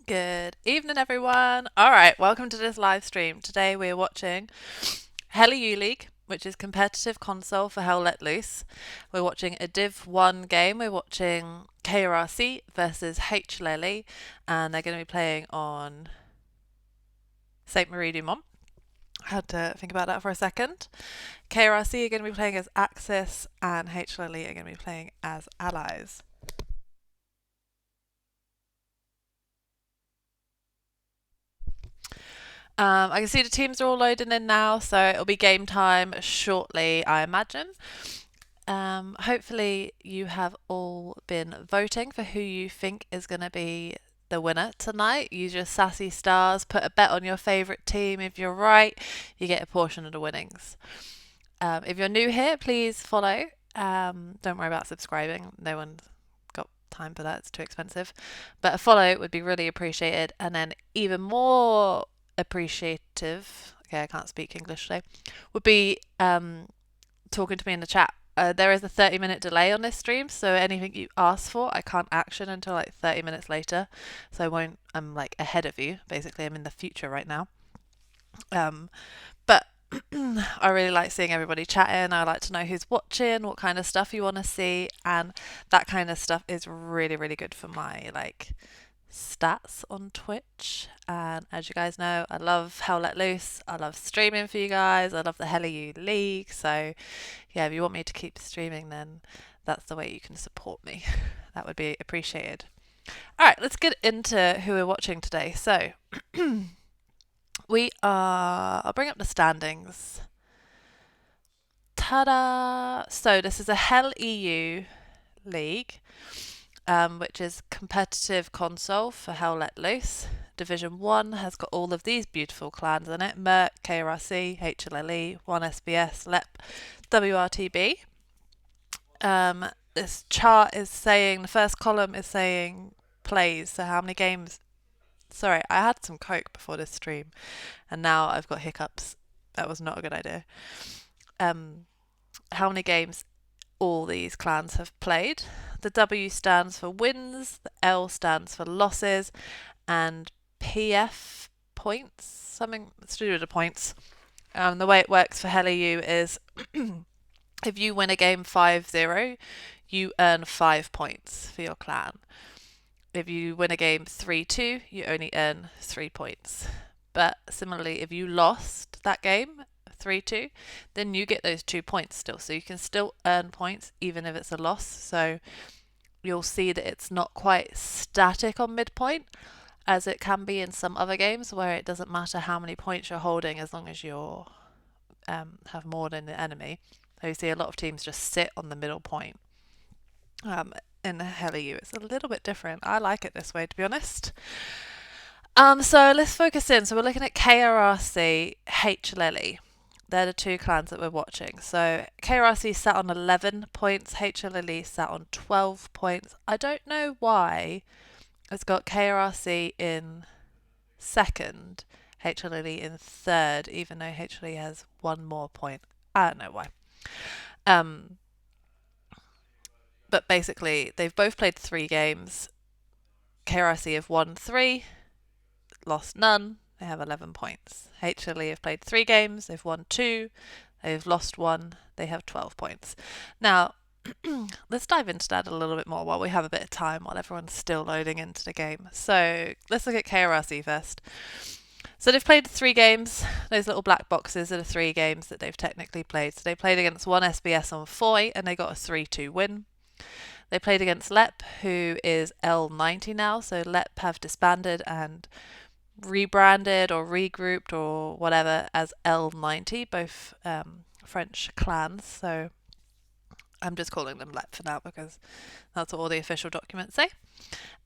Good evening, everyone. All right, welcome to this live stream. Today we're watching HLLE League, which is competitive console for Hell Let Loose. We're watching a Div 1 game. We're watching KRRC versus HLLE, and they're going to be playing on St. Marie du Mont. I had to think about that for a second. KRRC are going to be playing as Axis, and HLLE are going to be playing as Allies. I can see the teams are all loading in now, so it'll be game time shortly, I imagine. Hopefully, you have all been voting for who you think is going to be the winner tonight. Use your sassy stars, put a bet on your favourite team. If you're right, you get a portion of the winnings. If you're new here, please follow. Don't worry about subscribing, no one's got time for that, it's too expensive. But a follow would be really appreciated, and then even more appreciative, okay, I can't speak English today, would be talking to me in the chat. There is a 30-minute delay on this stream, so anything you ask for, I can't action until like 30 minutes later. So I'm like ahead of you, basically. I'm in the future right now. But I really like seeing everybody chatting. I like to know who's watching, what kind of stuff you want to see, and that kind of stuff is really, really good for my like stats on Twitch. And as you guys know, I love Hell Let Loose. I love streaming for you guys. I love the HLLE League. So yeah, if you want me to keep streaming, then that's the way you can support me. That would be appreciated. All right, let's get into who we're watching today. So I'll bring up the standings. Ta-da! So this is a Hell EU League, which is competitive console for Hell Let Loose. Division 1 has got all of these beautiful clans in it: Merc, KRRC, HLLE, 1SBS, LEP, WRTB. This chart is saying, the first column is saying plays, so how many games. Sorry, I had some Coke before this stream, and now I've got hiccups. That was not a good idea. How many games all these clans have played. The W stands for wins, the L stands for losses, and PF points, something to do with the points. The way it works for HLLU is if you win a game 5-0, you earn 5 points for your clan. If you win a game 3-2, you only earn 3 points. But similarly, if you lost that game 3-2, then you get those 2 points still. So you can still earn points even if it's a loss. So you'll see that it's not quite static on midpoint as it can be in some other games where it doesn't matter how many points you're holding as long as you have more than the enemy. So you see a lot of teams just sit on the middle point. In HLLU, it's a little bit different. I like it this way, to be honest. So let's focus in. So we're looking at KRRC HLLE. They're the two clans that we're watching. So KRRC sat on 11 points, HLLE sat on 12 points. I don't know why it's got KRRC in second, HLLE in third, even though HLLE has one more point. I don't know why. But basically, they've both played 3 games. KRRC have won 3, lost none. They have 11 points. HLLE have played 3 games. They've won 2. They've lost 1. They have 12 points. Now, let's dive into that a little bit more while we have a bit of time, while everyone's still loading into the game. So let's look at KRRC first. So they've played 3 games. Those little black boxes are the 3 games that they've technically played. So they played against 1SBS on Foy, and they got a 3-2 win. They played against LEP, who is L90 now. So LEP have disbanded and rebranded or regrouped or whatever as L90, both French clans. So I'm just calling them LEP for now because that's what all the official documents say.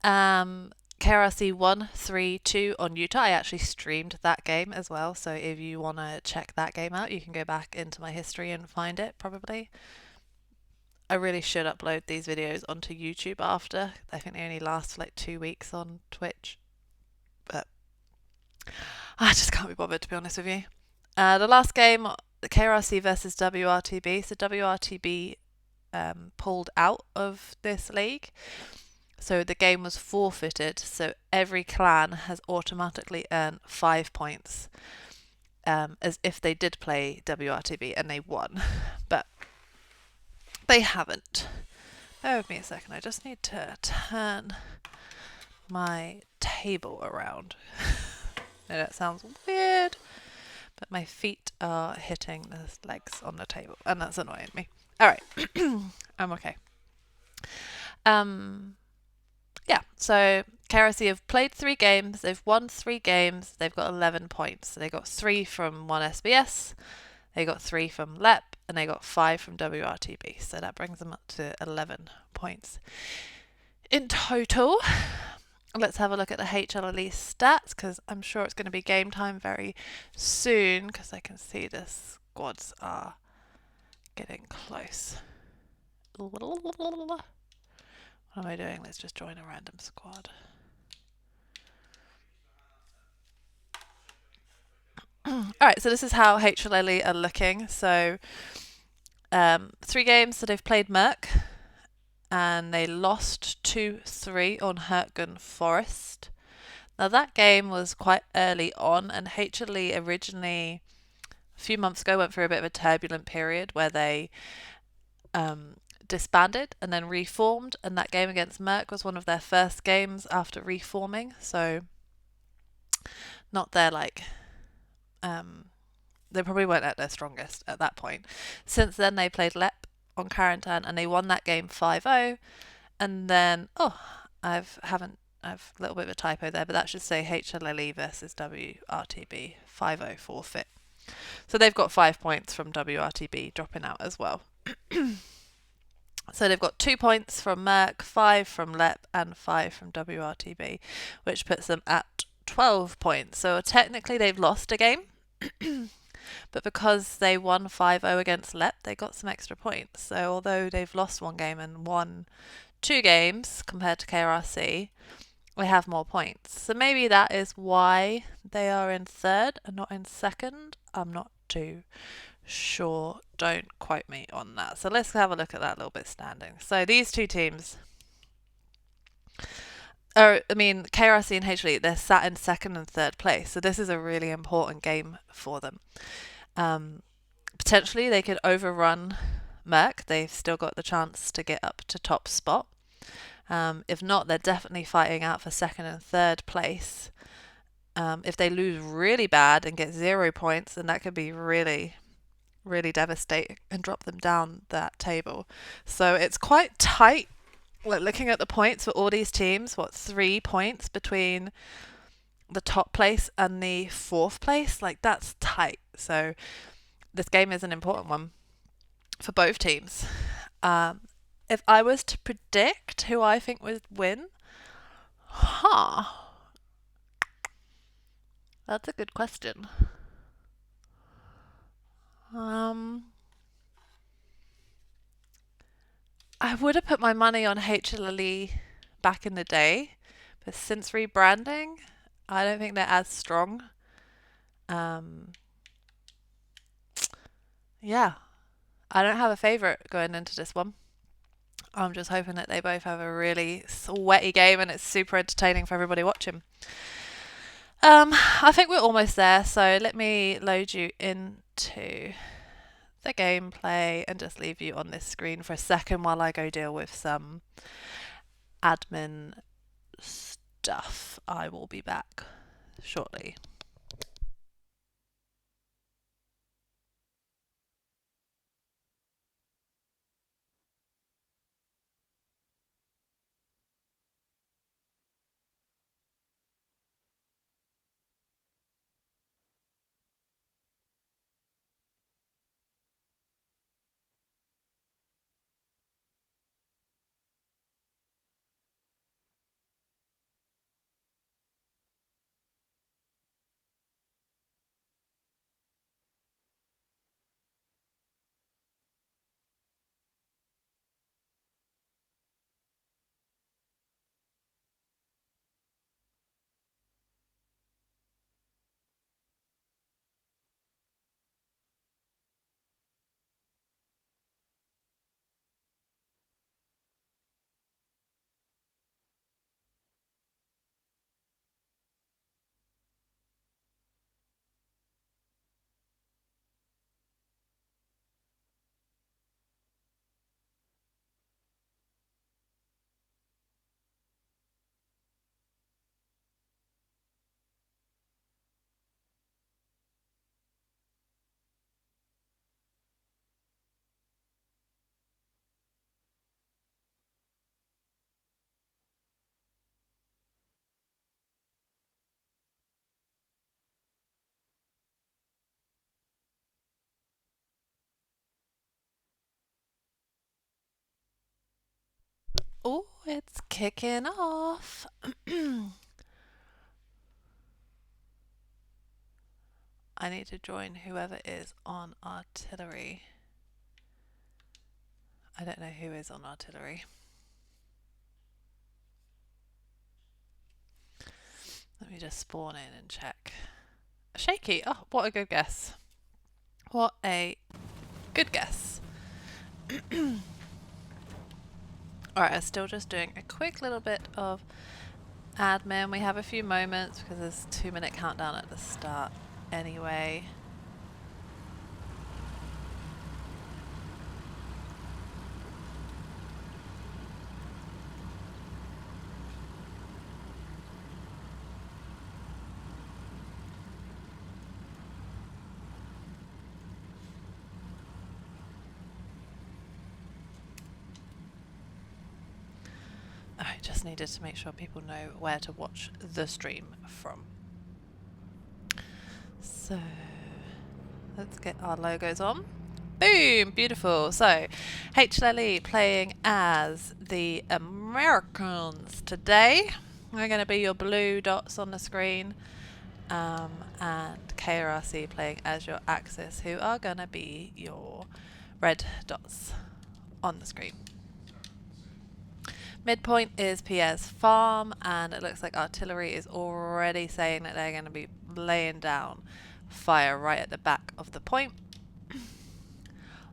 KRRC won 3-2 on Utah. I actually streamed that game as well, so if you want to check that game out, you can go back into my history and find it, probably. I really should upload these videos onto YouTube after. I think they only last for like 2 weeks on Twitch. But I just can't be bothered, to be honest with you. The last game, KRRC versus WRTB. So WRTB pulled out of this league. So the game was forfeited, so every clan has automatically earned 5 points, as if they did play WRTB and they won. But they haven't. Bear with me a second, I just need to turn my table around. I know that sounds weird, but my feet are hitting the legs on the table, and that's annoying me. Alright, I'm okay. Yeah, so KRRC have played 3 games, they've won 3 games, they've got 11 points. So they got 3 from one SBS, they got 3 from LEP, and they got 5 from WRTB. So that brings them up to 11 points in total. Let's have a look at the HLLE stats, because I'm sure it's going to be game time very soon, because I can see the squads are getting close. What am I doing? Let's just join a random squad. Alright, so this is how HLLE are looking. So 3 games, so they've played Merc, and they lost 2-3 on Hertgun Forest. Now that game was quite early on, and HLLE originally, a few months ago, went through a bit of a turbulent period where they disbanded and then reformed, and that game against Merc was one of their first games after reforming, so not their they probably weren't at their strongest at that point. Since then they played LEP on Quarantine and they won that game 5-0, and then I've a little bit of a typo there, but that should say HLLE versus WRTB 5-0 forfeit. So they've got 5 points from WRTB dropping out as well. So they've got 2 points from Merc, 5 from LEP, and 5 from WRTB, which puts them at 12 points. So technically they've lost a game, but because they won 5-0 against LEP, they got some extra points. So although they've lost 1 game and won 2 games compared to KRRC, they have more points. So maybe that is why they are in 3rd and not in 2nd. I'm not too sure, don't quote me on that. So let's have a look at that little bit standing. So these 2 teams are, KRRC and HLLE, they're sat in 2nd and 3rd place. So this is a really important game for them. Potentially they could overrun Merc. They've still got the chance to get up to top spot. If not, they're definitely fighting out for 2nd and 3rd place. If they lose really bad and get 0 points, then that could be really devastating and drop them down that table. So it's quite tight. Looking at the points for all these teams, 3 points between the top place and the 4th place? That's tight. So this game is an important one for both teams. If I was to predict who I think would win, that's a good question. I would have put my money on HLLE back in the day, but since rebranding, I don't think they're as strong. Yeah, I don't have a favourite going into this one. I'm just hoping that they both have a really sweaty game and it's super entertaining for everybody watching. I think we're almost there, so let me load you into the gameplay and just leave you on this screen for a second while I go deal with some admin stuff. I will be back shortly. It's kicking off. I need to join whoever is on artillery. I don't know who is on artillery. Let me just spawn in and check. Shaky. Oh, what a good guess. What a good guess. Alright, I'm still just doing a quick little bit of admin. We have a few moments because there's a 2-minute countdown at the start anyway. I just needed to make sure people know where to watch the stream from. So let's get our logos on. Boom! Beautiful. So HLLE playing as the Americans today. We're going to be your blue dots on the screen. And KRRC playing as your Axis, who are going to be your red dots on the screen. Midpoint is Pierre's farm, and it looks like artillery is already saying that they're going to be laying down fire right at the back of the point.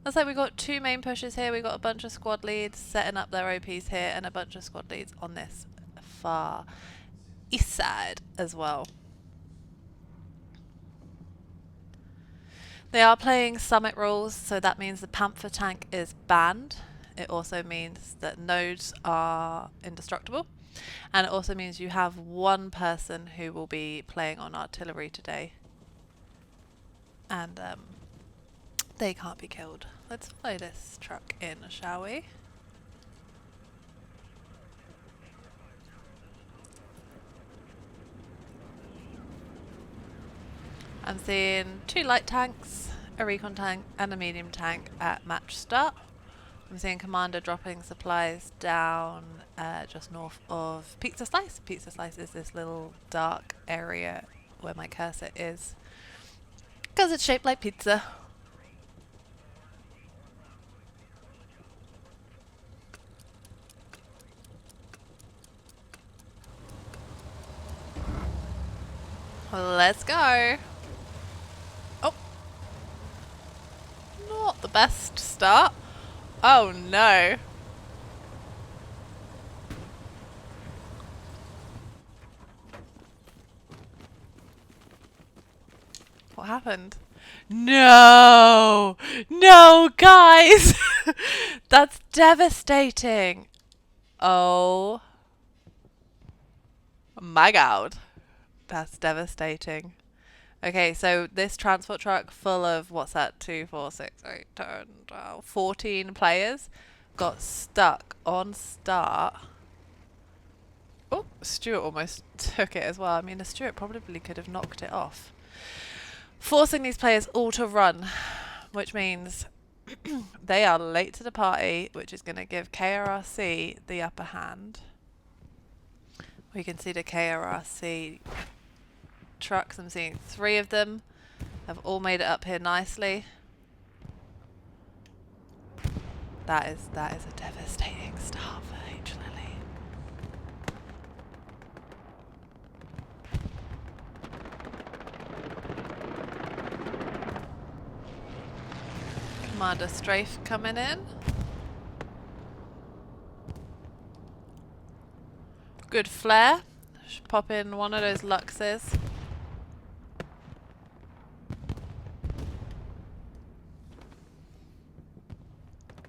Looks like we've got 2 main pushes here. We've got a bunch of squad leads setting up their OPs here, and a bunch of squad leads on this far east side as well. They are playing summit rules, so that means the Panther tank is banned. It also means that nodes are indestructible, and it also means you have 1 person who will be playing on artillery today, and they can't be killed. Let's follow this truck in, shall we? I'm seeing 2 light tanks, a recon tank and a medium tank at match start. I'm seeing Commander dropping supplies down just north of Pizza Slice. Pizza Slice is this little dark area where my cursor is, because it's shaped like pizza. Let's go. Oh, not the best start. Oh no. What happened? No! No, guys! That's devastating. Oh my god. That's devastating. Okay, so this transport truck full of, what's that, 2, 4, 6, 8, 10, 12, 14 players got stuck on start. Oh, Stuart almost took it as well. I mean, the Stuart probably could have knocked it off. Forcing these players all to run, which means they are late to the party, which is going to give KRRC the upper hand. We can see the KRRC trucks. I'm seeing 3 of them have all made it up here nicely. That is a devastating start for HLLE. Commander Strafe coming in. Good flare. Should pop in one of those Luxes.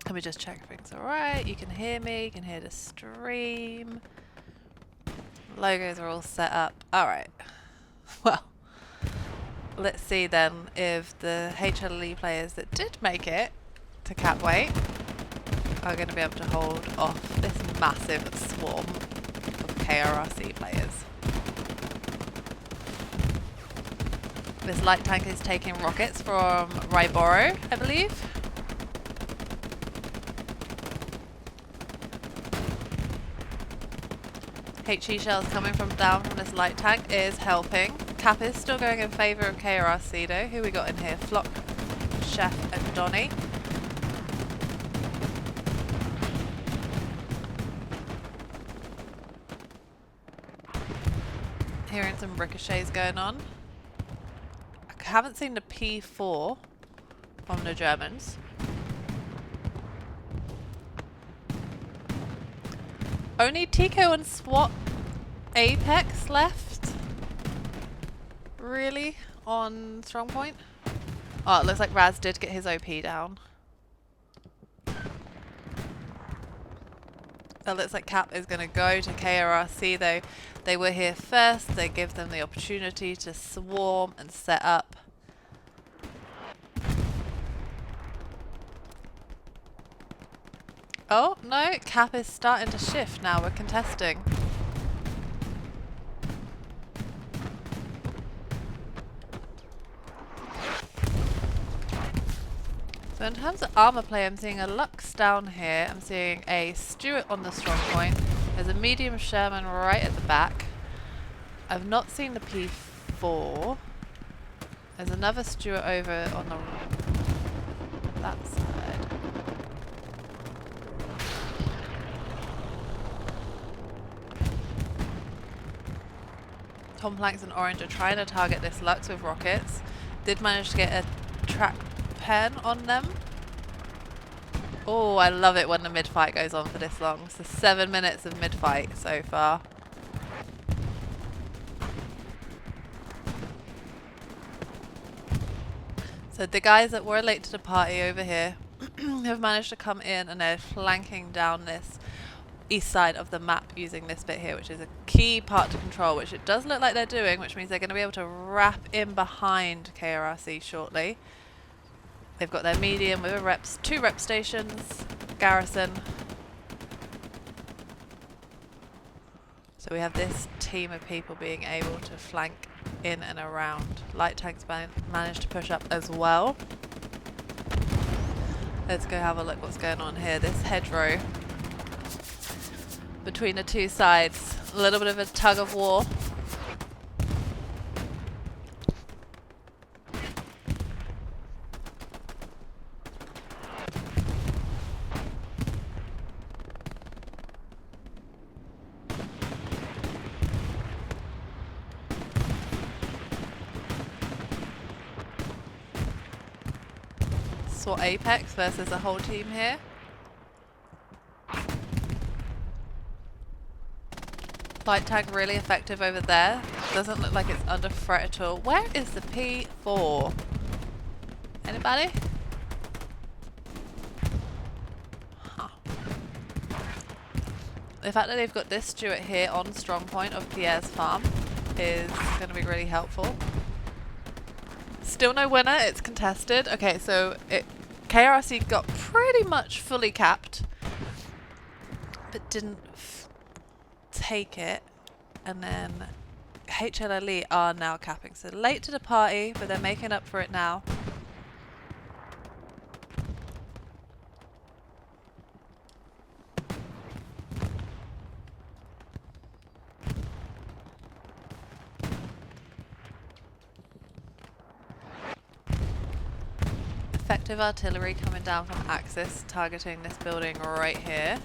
Let me just check everything's alright. You can hear me, you can hear the stream. Logos are all set up. Alright. Well, let's see then if the HLLE players that did make it to cap weight are going to be able to hold off this massive swarm of KRRC players. This light tank is taking rockets from Ryboro, I believe. HE shells coming from down from this light tank is helping. Cap is still going in favour of KRRC though. Who we got in here? Flock, Chef and Donny. Hearing some ricochets going on. I haven't seen the P4 from the Germans. Only Tico and SWAT Apex left? Really? On strong point? Oh, it looks like Raz did get his OP down. It looks like Cap is going to go to KRRC though. They were here first. They give them the opportunity to swarm and set up. Oh, no. Cap is starting to shift now. We're contesting. So in terms of armor play, I'm seeing a Lux down here. I'm seeing a Stuart on the strong point. There's a medium Sherman right at the back. I've not seen the P4. There's another Stuart over on that side. Tom Planks and Orange are trying to target this Lux with rockets. Did manage to get a track pen on them. Oh, I love it when the mid-fight goes on for this long. So 7 minutes of mid-fight so far. So the guys that were late to the party over here have managed to come in and they're flanking down this east side of the map using this bit here, which is a key part to control, which it does look like they're doing, which means they're going to be able to wrap in behind KRRC shortly. They've got their medium with a two rep stations, garrison. So we have this team of people being able to flank in and around. Light tanks managed to push up as well. Let's go have a look what's going on here. This hedgerow between the two sides. A little bit of a tug of war. SWAT Apex versus a whole team here. Light tank really effective over there. Doesn't look like it's under threat at all. Where is the P4? Anybody? Huh. The fact that they've got this Stuart here on strong point of Pierre's farm is going to be really helpful. Still no winner, it's contested. Okay, so KRRC got pretty much fully capped, but didn't take it, and then HLLE are now capping. So late to the party, but they're making up for it now. Effective artillery coming down from Axis, targeting this building right here.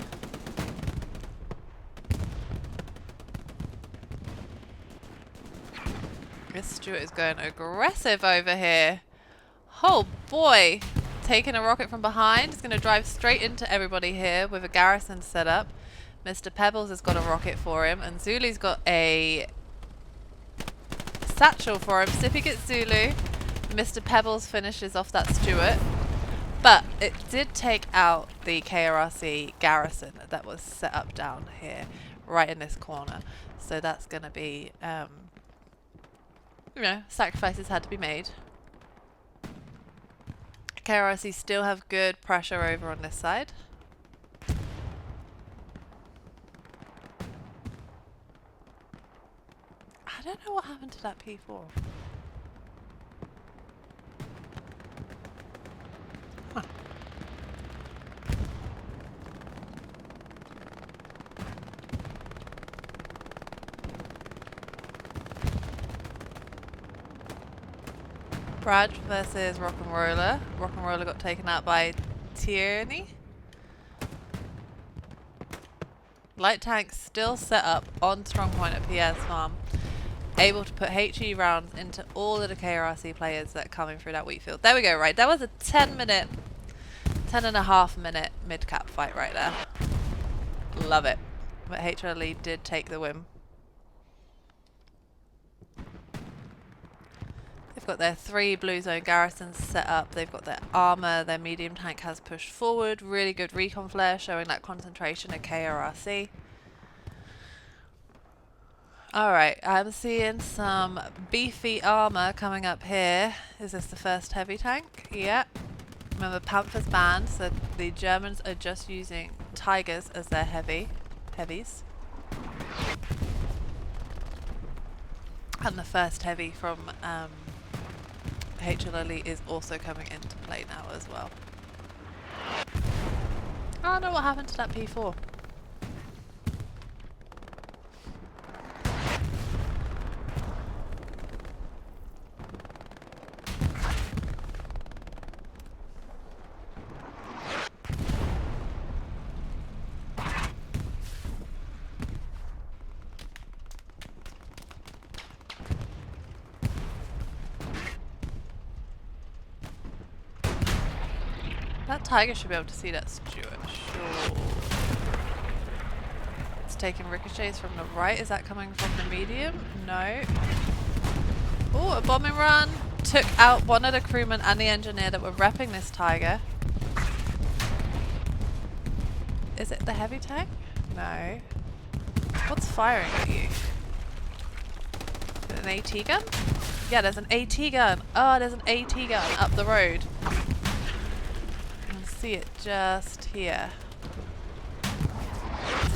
This Stuart is going aggressive over here. Oh boy! Taking a rocket from behind. He's going to drive straight into everybody here with a garrison set up. Mr. Pebbles has got a rocket for him, and Zulu's got a satchel for him. Sippy gets Zulu. Mr. Pebbles finishes off that Stuart. But it did take out the KRRC garrison that was set up down here, right in this corner. So that's going to be, you know, sacrifices had to be made. KRRC still have good pressure over on this side. I don't know what happened to that P4. Huh. Brad versus Rock and Roller. Rock and Roller got taken out by Tierney. Light tank still set up on strong point at PS Farm. Able to put HE rounds into all of the KRRC players that are coming through that wheat field. There we go, right. That was a 10.5 minute mid-cap fight right there. Love it. But HLLE did take the win. They've got their 3 blue zone garrisons set up. They've got their armor. Their medium tank has pushed forward. Really good recon flare showing that concentration of KRRC. Alright, I'm seeing some beefy armor coming up here. Is this the first heavy tank? Yeah. Remember, Panther's banned, so the Germans are just using Tigers as their heavies. And the first heavy from HLLE is also coming into play now as well. I don't know what happened to that P4. That Tiger should be able to see that Stuart, sure. It's taking ricochets from the right. Is that coming from the medium? No. Oh, a bombing run. Took out one of the crewmen and the engineer that were repping this Tiger. Is it the heavy tank? No. What's firing at you? Is it an AT gun? Yeah, there's an AT gun. Oh, there's an AT gun up the road. See it just here.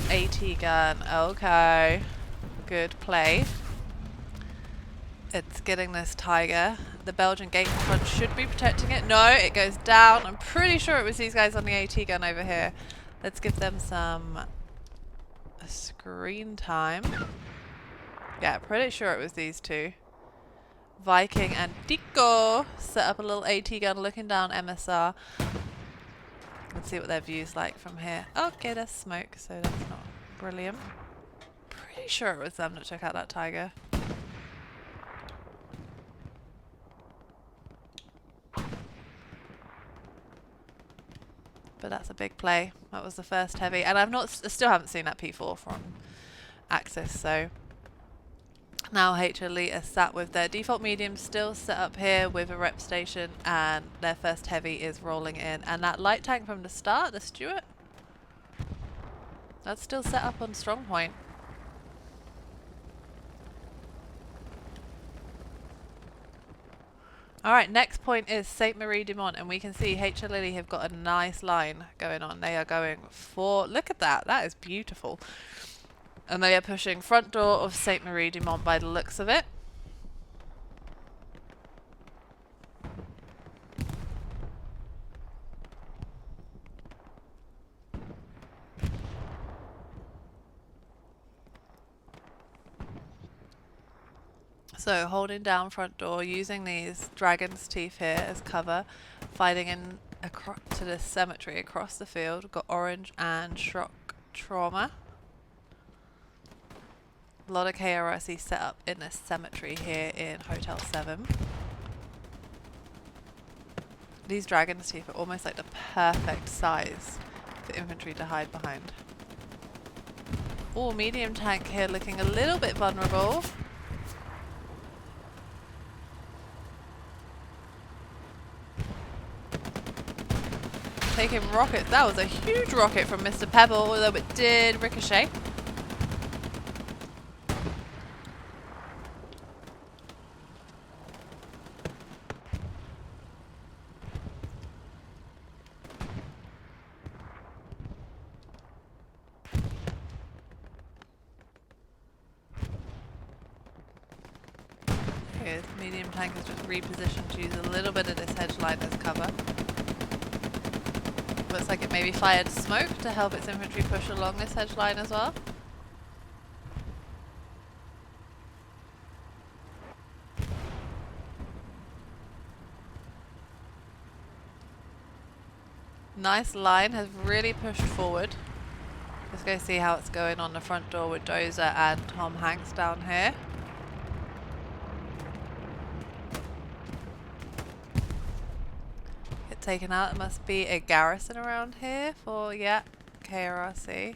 AT gun. Okay. Good play. It's getting this Tiger. The Belgian gate in front should be protecting it. No, it goes down. I'm pretty sure it was these guys on the AT gun over here. Let's give them some screen time. Yeah, pretty sure it was these two. Viking and Tico set up a little AT gun looking down MSR. Let's see what their view's like from here. Okay, there's smoke, so that's not brilliant. Pretty sure it was them that took out that Tiger. But that's a big play. That was the first heavy. And I still haven't seen that P4 from Axis, so... Now HLLE are sat with their default medium still set up here with a rep station, and their first heavy is rolling in. And that light tank from the start, the Stuart, that's still set up on strong point. Alright, next point is Saint Marie du Mont, and we can see HLLE have got a nice line going on. They are going for, look at that, that is beautiful. And they are pushing front door of Saint Marie du Mont by the looks of it. So holding down front door, using these dragon's teeth here as cover, fighting in to this cemetery across the field. We've got orange and shock trauma. A lot of KRRC set up in this cemetery here in Hotel 7. These dragon's teeth are almost like the perfect size for infantry to hide behind. Oh, medium tank here looking a little bit vulnerable. Taking rockets. That was a huge rocket from Mr. Pebble, although it did ricochet. Medium tank is just repositioned to use a little bit of this hedge line as cover. Looks like it maybe fired smoke to help its infantry push along this hedge line as well. Nice line, has really pushed forward. Let's go see how it's going on the front door with Dozer and Tom Hanks down here. Get taken out. It must be a garrison around here for, yeah, KRRC.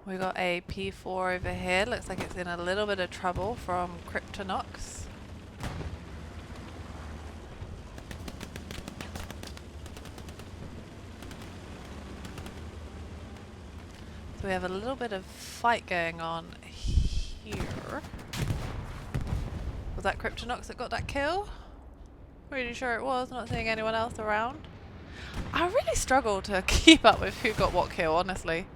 We got a P4 over here. Looks like it's in a little bit of trouble from Kryptonox. So we have a little bit of fight going on here. Was that Kryptonox that got that kill? Pretty sure it was. Not seeing anyone else around. I really struggle to keep up with who got what kill, honestly.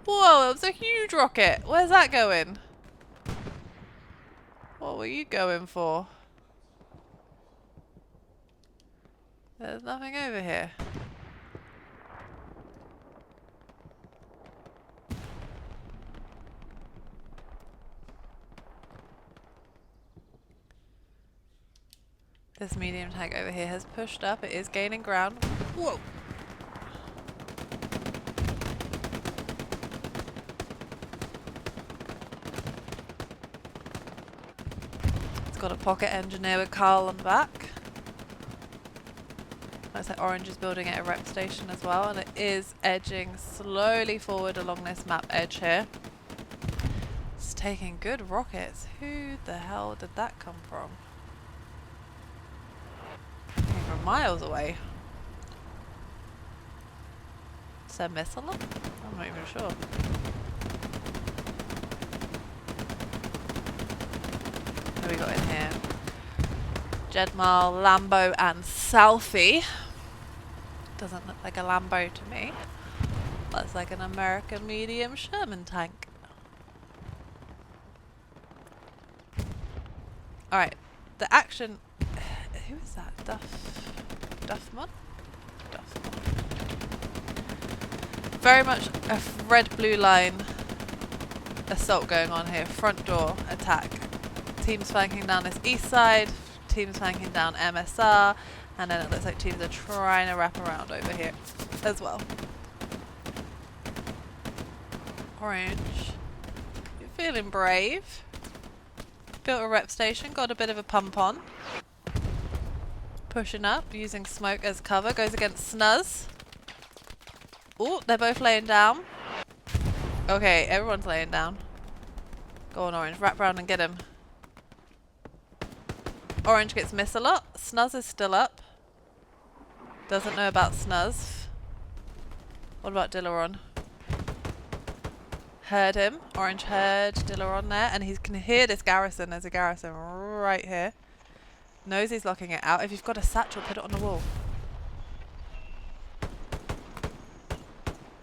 Whoa, it was a huge rocket. Where's that going? What were you going for? There's nothing over here. This medium tank over here has pushed up. It is gaining ground. Whoa! Got a pocket engineer with Carl on the back. Looks like Orange is building at a rep station as well, and it is edging slowly forward along this map edge here. It's taking good rockets. Who the hell did that come from? Coming from miles away. Is there a missile up? I'm not even sure. What have we got in here? Jedmal, Lambo and Selfie. Doesn't look like a Lambo to me. Looks like an American medium Sherman tank. Alright, the action... Who is that? Duffmon? Duffmon. Very much a red-blue line assault going on here. Front door attack. Teams flanking down this east side, teams flanking down MSR, and then it looks like teams are trying to wrap around over here as well. Orange, you're feeling brave. Built a rep station, got a bit of a pump on. Pushing up, using smoke as cover, goes against Snuz. Oh, they're both laying down. Okay, everyone's laying down. Go on, Orange, wrap around and get him. Orange gets missed a lot. Snuz is still up. Doesn't know about Snuz. What about Dillaron? Heard him. Orange heard Dillaron there, and he can hear this garrison. There's a garrison right here. Knows he's locking it out. If you've got a satchel, put it on the wall.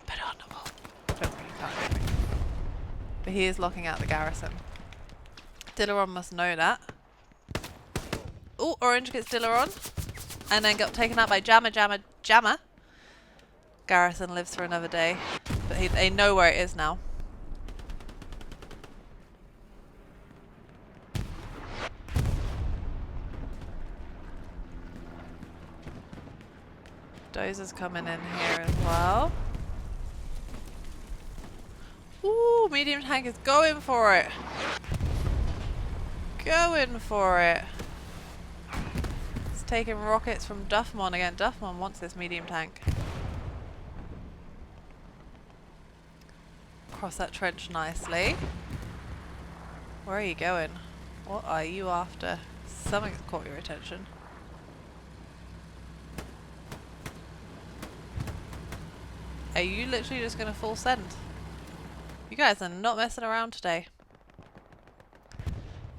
Put it on the wall. Don't worry, you can't hear me. But he is locking out the garrison. Dillaron must know that. Oh, Orange gets Dillaron. And then got taken out by Jammer. Garrison lives for another day. But they know where it is now. Dozer's coming in here as well. Ooh, medium tank is going for it. Going for it. It's taking rockets from Duffmon again. Duffmon wants this medium tank. Cross that trench nicely. Where are you going? What are you after? Something's caught your attention. Are you literally just going to full send? You guys are not messing around today.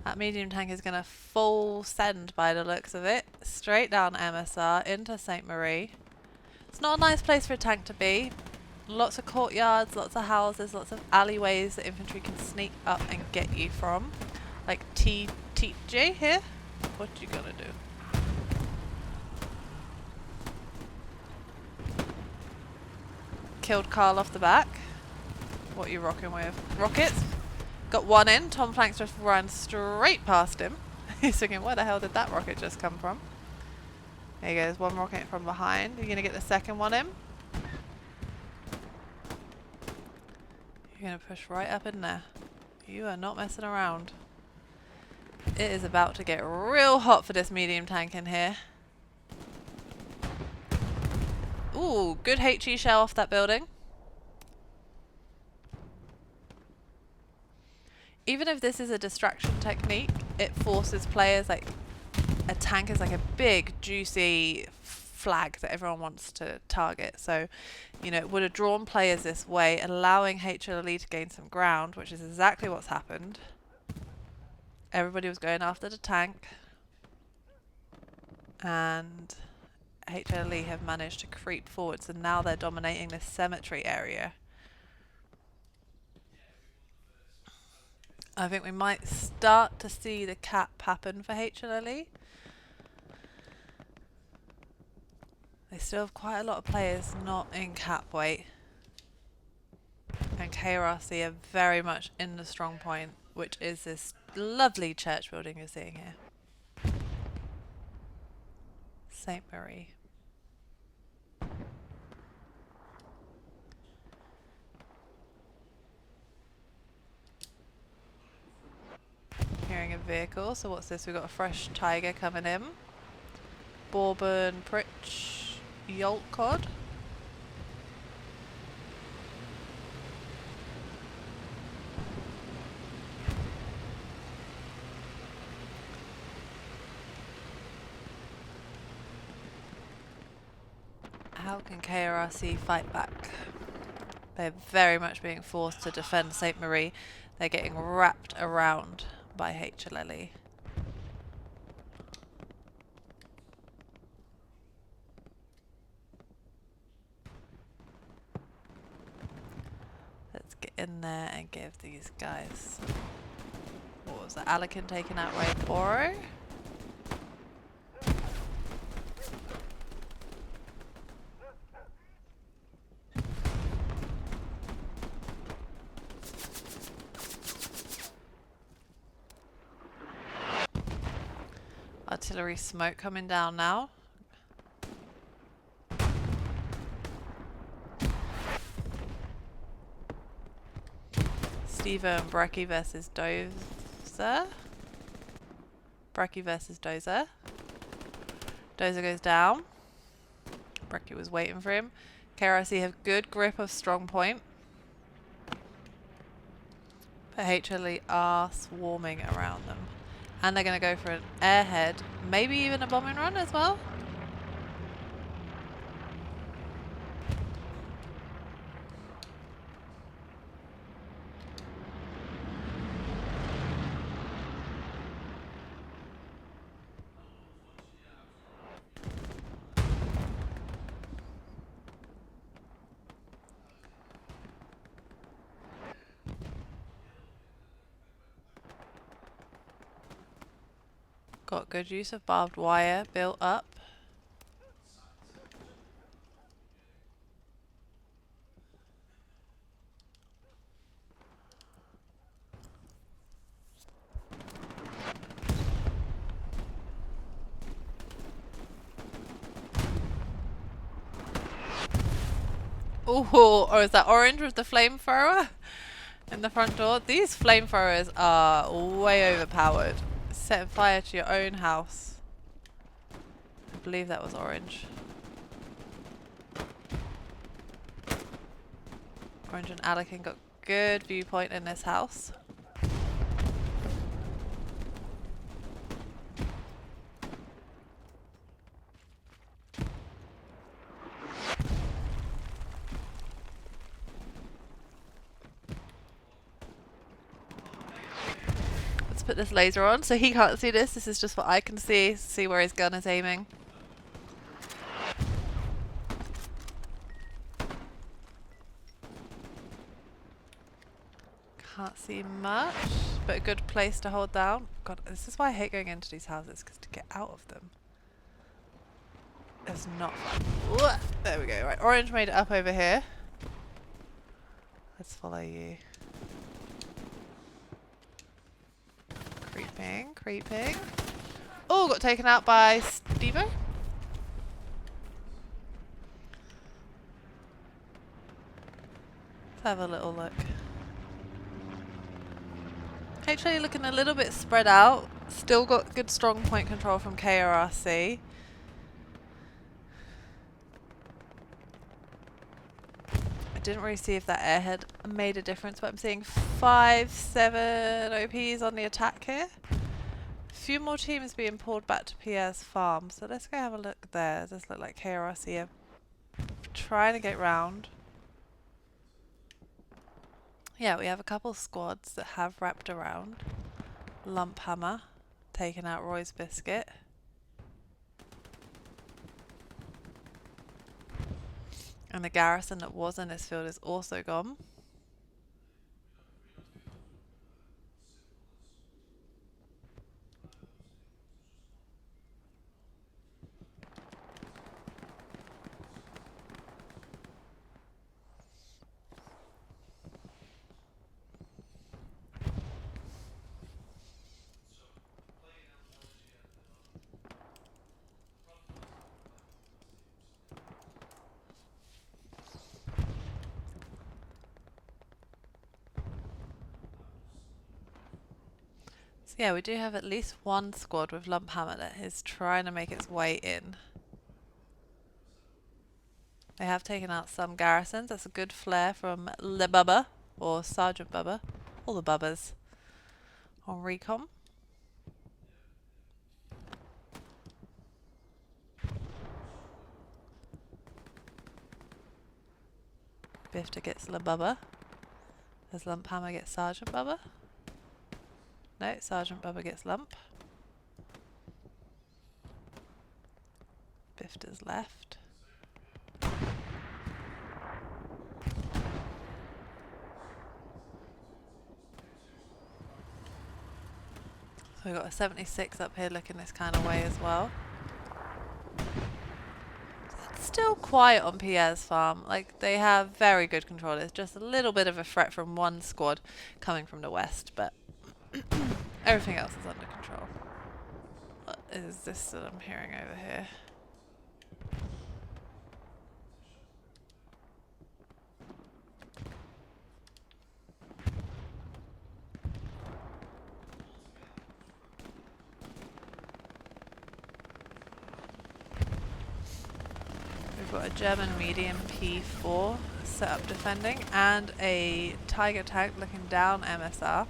That medium tank is going to full send by the looks of it. Straight down MSR into St. Marie. It's not a nice place for a tank to be. lots of courtyards, lots of houses, lots of alleyways that infantry can sneak up and get you from. Like TJ here. What you gonna do? Killed Carl off the back. What are you rocking with? Rockets? Got one in. Tom Planks just ran straight past him. He's thinking, where the hell did that rocket just come from? There he goes, one rocket from behind. You're going to get the second one in. You're going to push right up in there. You are not messing around. It is about to get real hot for this medium tank in here. Ooh, good HE shell off that building. Even if this is a distraction technique, it forces players, like, a tank is like a big, juicy flag that everyone wants to target. So, you know, it would have drawn players this way, allowing HLLE to gain some ground, which is exactly what's happened. Everybody was going after the tank. And HLLE have managed to creep forward, so now they're dominating this cemetery area. I think we might start to see the cap happen for HLLE. They still have quite a lot of players not in cap weight. And KRRC are very much in the strong point, which is this lovely church building you're seeing here. St. Marie. Hearing a vehicle, so what's this? We've got a fresh Tiger coming in. Bourbon, Pritch, Yolt Cod. How can KRRC fight back? They're very much being forced to defend St. Marie. They're getting wrapped around by HLLE. Let's get in there and give these guys... What was that? Alekin taking out Ray Poro. Artillery smoke coming down now. Steve and Brecky versus Dozer. Brecky versus Dozer. Dozer goes down. Brecky was waiting for him. KRRC have good grip of strong point. But HLE are swarming around them. And they're going to go for an airhead, maybe even a bombing run as well. Got good use of barbed wire built up. Ooh, or is that orange with the flamethrower in the front door? These flamethrowers are way overpowered. Setting fire to your own house. I believe that was orange. Orange and Alekin got good viewpoint in this house. Put this laser on so he can't see this. This is just what I can see where his gun is aiming. Can't see much, but a good place to hold down. God, this is why I hate going into these houses, because to get out of them is not fun. There we go. Right, orange made it up over here. Let's follow you. Creeping, creeping. Oh, got taken out by Stevo. Let's have a little look. HLLE looking a little bit spread out. Still got good strong point control from KRRC. I didn't really see if that airhead made a difference, but I'm seeing 5-7 OPs on the attack here. A few more teams being pulled back to Pierre's farm, so let's go have a look there. Does this look like KRRC are trying to get round? Yeah, we have a couple squads that have wrapped around. Lump Hammer taking out Roy's Biscuit. And the garrison that was in this field is also gone. So yeah, we do have at least one squad with Lump Hammer that is trying to make its way in. They have taken out some garrisons. That's a good flare from Le Bubba, or Sergeant Bubba. All the Bubbas on recon. Bifter gets Le Bubba. As Lump Hammer gets Sergeant Bubba. No, Sergeant Bubba gets Lump. Bifter's left. So we've got a 76 up here looking this kind of way as well. It's still quiet on Pierre's farm. Like, they have very good control. It's just a little bit of a threat from one squad coming from the west, but everything else is under control. What is this that I'm hearing over here? We've got a German medium P4 set up defending and a Tiger tank looking down MSR.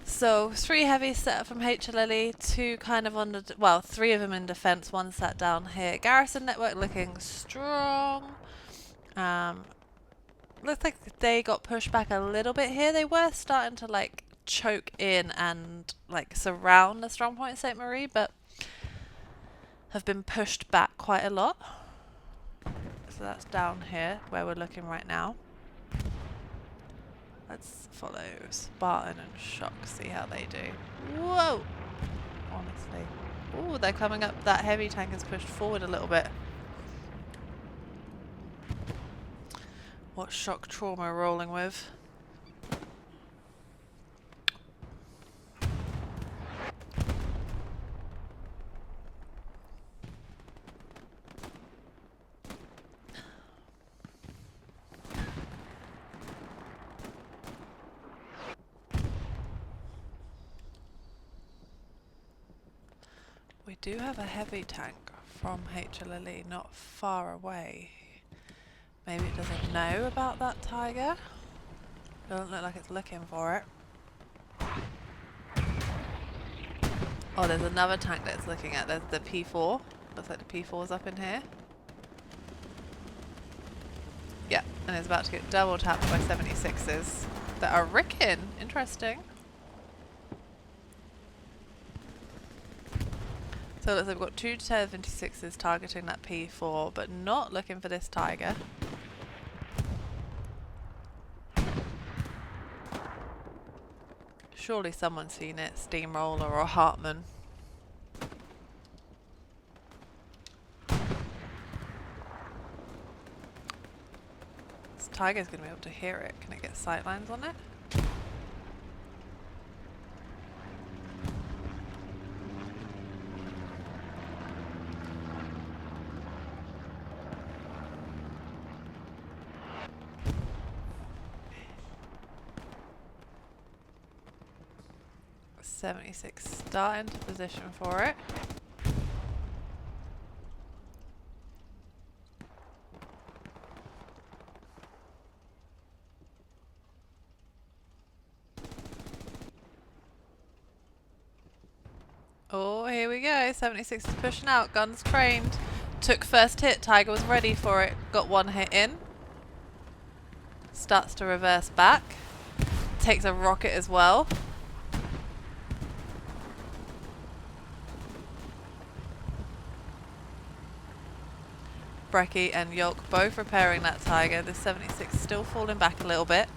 So 3 heavies set up from HLLE, 2 kind of on the, well, 3 of them in defense, 1 sat down here. Garrison network looking strong. Looks like they got pushed back a little bit here. They were starting to like choke in and like surround the strong point St. Marie, but have been pushed back quite a lot. So that's down here where we're looking right now. Let's follow Spartan and Shock, see how they do. Whoa! Honestly. Ooh, they're coming up. That heavy tank has pushed forward a little bit. What shock trauma rolling with? We do have a heavy tank from HLLE not far away. Maybe it doesn't know about that tiger. Doesn't look like it's looking for it. Oh, there's another tank that it's looking at. There's the P4. Looks like the P4's up in here. Yeah, and it's about to get double tapped by 76s that are ricking. Interesting. So it looks like we've got two 76s targeting that P4, but not looking for this tiger. Surely someone's seen it, Steamroller or Hartman. This tiger's going to be able to hear it. Can it get sightlines on it? .76 start into position for it. Oh, here we go. 76 is pushing out. Guns trained. Took first hit. Tiger was ready for it. Got one hit in. Starts to reverse back. Takes a rocket as well. Brecky and Yolk both repairing that tiger. The 76 still falling back a little bit.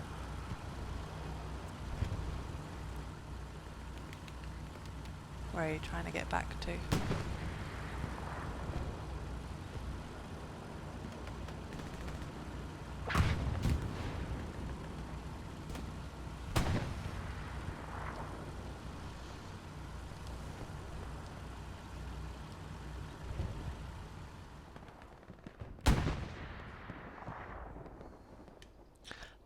Where are you trying to get back to?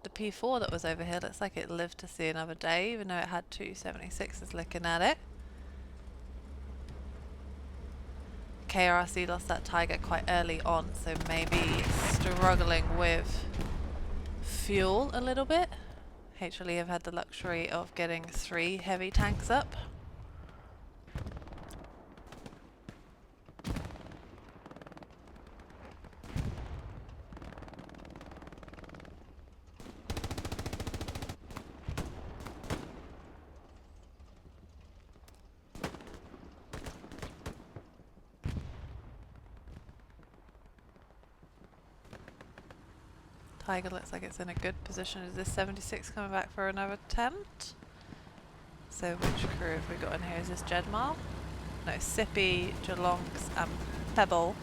The P4 that was over here looks like it lived to see another day, even though it had two 76s looking at it. KRRC lost that tiger quite early on, so maybe struggling with fuel a little bit. HLLE have had the luxury of getting 3 heavy tanks up. Tiger looks like it's in a good position. Is this 76 coming back for another attempt? So which crew have we got in here? Is this Jedmal? No, Sippy, Jelonks and Pebble.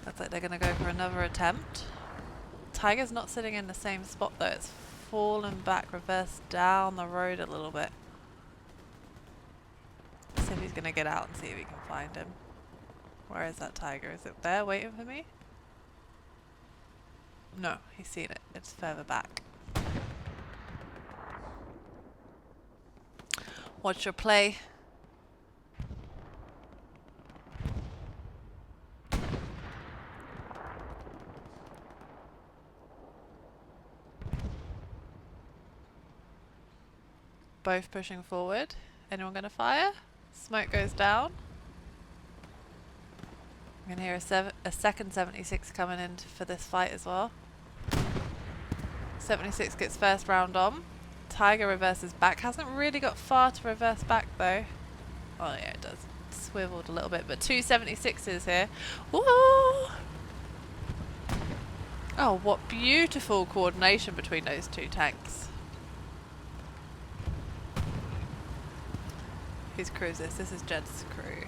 Looks like they're going to go for another attempt. Tiger's not sitting in the same spot though. It's fallen back, reversed down the road a little bit. Sippy's going to get out and see if he can find him. Where is that tiger? Is it there waiting for me? No, he's seen it. It's further back. What's your play? Both pushing forward. Anyone going to fire? Smoke goes down. I'm going to hear a second 76 coming in for this fight as well. 76 gets first round on. Tiger reverses back. Hasn't really got far to reverse back though. Oh yeah, it does. Swiveled a little bit, but two 76s here. Woo! Oh, what beautiful coordination between those two tanks. Whose crew is this? This is Jed's crew.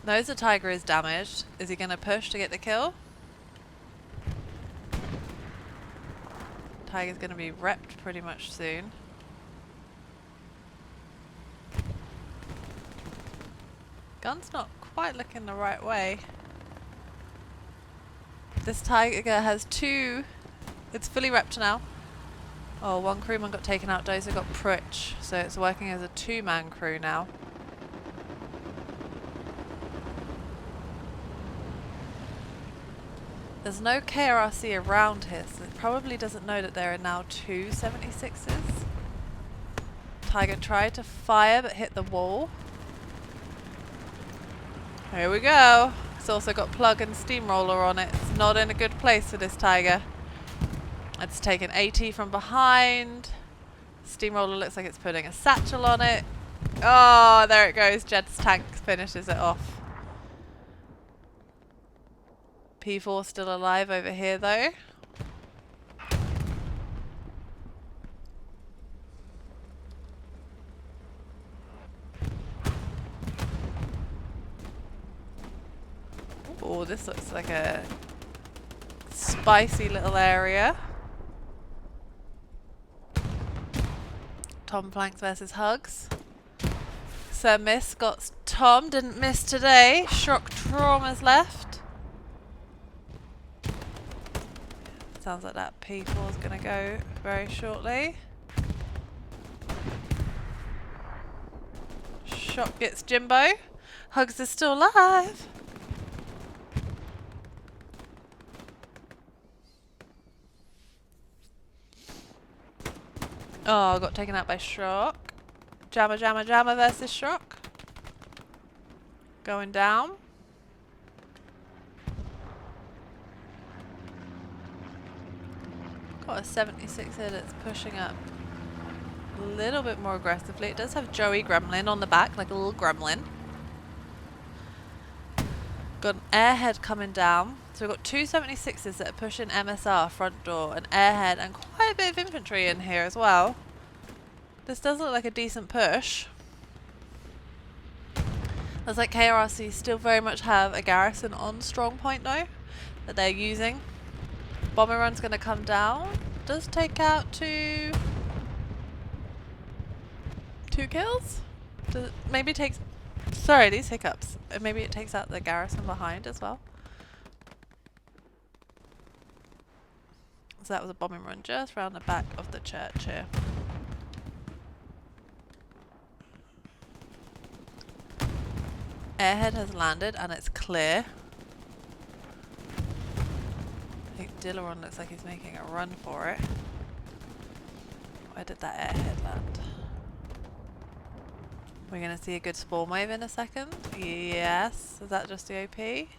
Knows the tiger is damaged. Is he going to push to get the kill? Tiger's going to be repped pretty much soon. Gun's not quite looking the right way. This tiger has two It's fully repped now. Oh, one crewman got taken out, Dozer got Pritch, so it's working as a 2-man crew now. There's no KRRC around here, so it probably doesn't know that there are now 2 76s. Tiger tried to fire but hit the wall. Here we go. It's also got plug and steamroller on it. It's not in a good place for this Tiger. It's taken AT from behind. Steamroller looks like it's putting a satchel on it. Oh, there it goes. Jed's tank finishes it off. P4 still alive over here though. Oh, this looks like a spicy little area. Tom Planks versus Hugs. Sir Miss got Tom, didn't miss today. Shock traumas left. Sounds like that P4 is going to go very shortly. Shock gets Jimbo. Hugs is still alive. Oh, got taken out by Shock. Jammer, Jammer, Jammer versus Shock. Going down. Got a 76 here that's pushing up a little bit more aggressively. It does have Joey Gremlin on the back, like a little gremlin. Got an airhead coming down. So we've got 2 76s that are pushing MSR front door, an airhead, and quite a bit of infantry in here as well. This does look like a decent push. Looks like KRRC still very much have a garrison on strong point though, that they're using. Bomber run's going to come down. Does take out two kills? Does it maybe takes... Sorry, these hiccups. Maybe it takes out the garrison behind as well. So that was a bombing run just around the back of the church here. Airhead has landed and it's clear. I think Dillaron looks like he's making a run for it. Where did that airhead land? We're going to see a good spawn wave in a second. Yes. Is that just the OP? It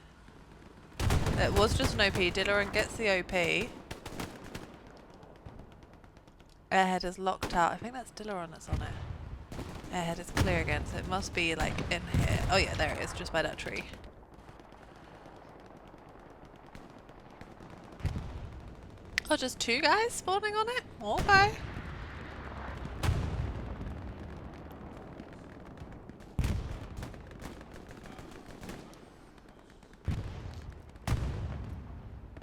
was just an OP. Dillaron gets the OP. Airhead is locked out. I think that's Dillaron that's on it. Airhead is clear again, so it must be like in here. Oh yeah, there it is, just by that tree. Oh, just 2 guys spawning on it? Okay.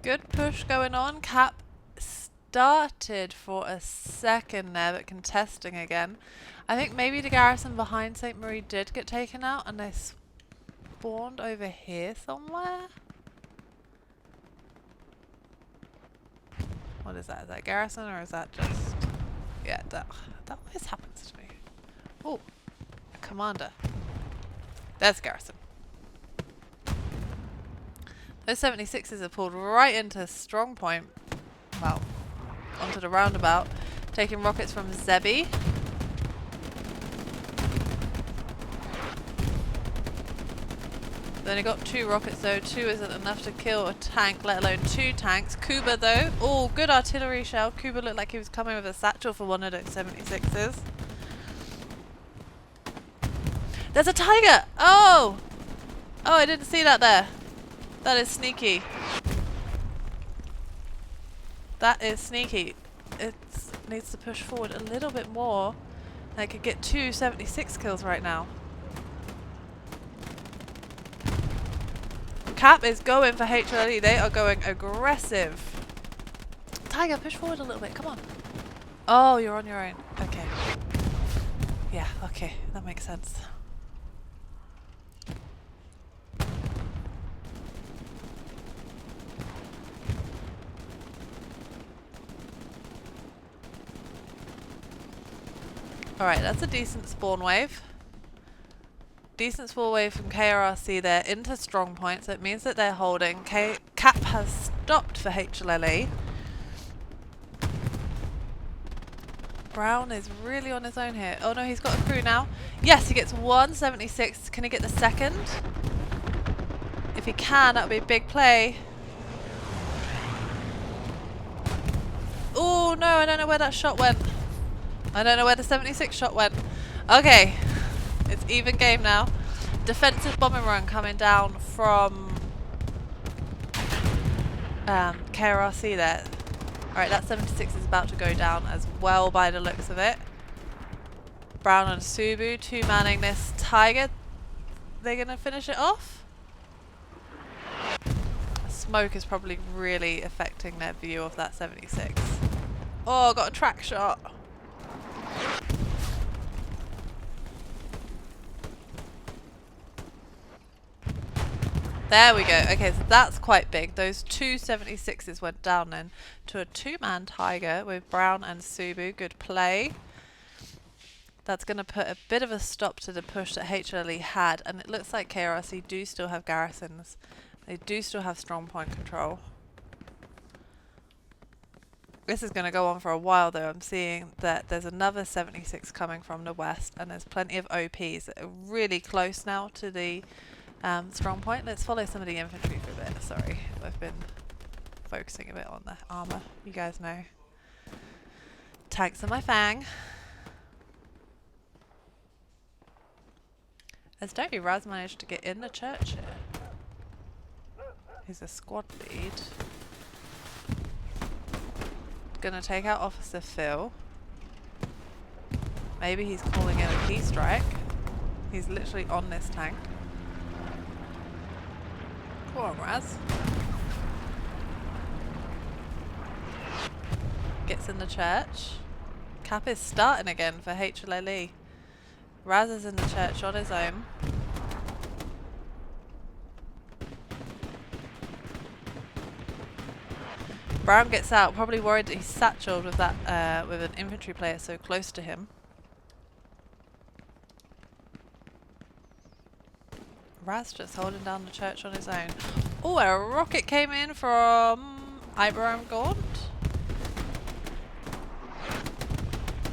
Good push going on. Cap started for a second there, but contesting again. I think maybe the garrison behind St. Marie did get taken out and they spawned over here somewhere. What is that? Is that garrison or is that just... Yeah, that always happens to me. Oh, a commander. There's garrison. Those 76s are pulled right into strong point. Well, onto the roundabout. Taking rockets from Zebi. They only got 2 rockets though. 2 isn't enough to kill a tank, let alone 2 tanks. Kuba though. Oh, good artillery shell. Kuba looked like he was coming with a satchel for one of those 76s. There's a tiger! Oh! Oh, I didn't see that there. That is sneaky. That is sneaky. It needs to push forward a little bit more. They could get 2 76 kills right now. Cap is going for HLLE. They are going aggressive. Tiger, push forward a little bit. Come on. Oh, you're on your own. Okay. Yeah, okay. That makes sense. Alright, that's a decent spawn wave. Decent spawn wave from KRRC there into strong point, so it means that they're holding. Cap has stopped for HLLE. Brown is really on his own here. Oh no, he's got a crew now. Yes, he gets 176. Can he get the second? If he can, that would be a big play. Oh no, I don't know where that shot went. I don't know where the 76 shot went. Okay, it's even game now. Defensive bombing run coming down from KRRC there. Alright, that 76 is about to go down as well by the looks of it. Brown and Subu, two manning this Tiger. They're going to finish it off. Smoke is probably really affecting their view of that 76. Oh, got a track shot. There we go. Okay, so that's quite big. Those two 76s went down then to a two-man Tiger with Brown and Subu. Good play. That's going to put a bit of a stop to the push that HLLE had, and it looks like KRRC do still have garrisons. They do still have strong point control. This is going to go on for a while though. I'm seeing that there's another 76 coming from the west, and there's plenty of OPs that are really close now to the strong point. Let's follow some of the infantry for a bit. Sorry, I've been focusing a bit on the armour. You guys know. Tanks in my fang. Has Dirty Raz managed to get in the church here? He's a squad lead. Gonna take out Officer Phil. Maybe he's calling in a key strike. He's literally on this tank. Come on, Raz. Gets in the church. Cap is starting again for HLLE. Raz is in the church on his own. Brown gets out, probably worried that he's satcheled with that with an infantry player so close to him. Raz just holding down the church on his own. Oh, a rocket came in from Ibram Gaunt.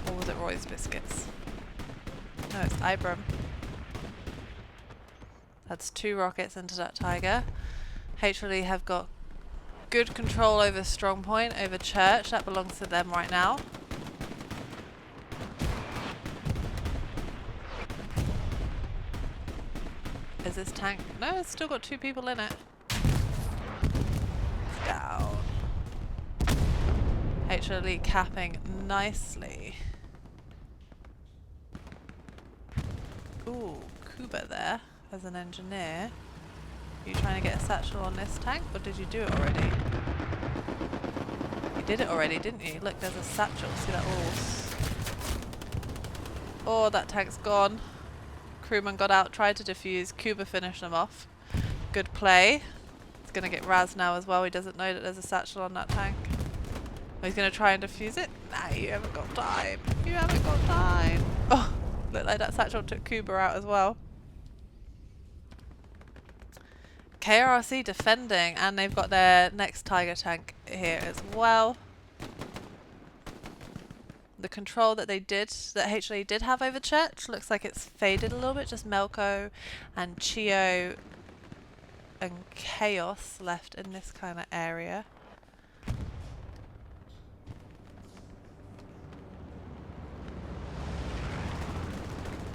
Or was it Roy's Biscuits? No, it's Ibram. That's two rockets into that Tiger. HLLE have got good control over strong point, over church. That belongs to them right now. Is this tank? No, it's still got two people in it. It's down. HLLE capping nicely. Ooh, Kuba there as an engineer. Are you trying to get a satchel on this tank, or did you do it already? You did it already, didn't you? Look, there's a satchel. See that horse? Oh, that tank's gone. Crewman got out, tried to defuse. Kuba finished them off. Good play. He's going to get Raz now as well. He doesn't know that there's a satchel on that tank. Oh, he's going to try and defuse it. Nah, you haven't got time. You haven't got time. Oh, looked like that satchel took Kuba out as well. KRRC defending, and they've got their next Tiger tank here as well. The control that HLE did have over church looks like it's faded a little bit. Just Melko and Chio and Chaos left in this kind of area.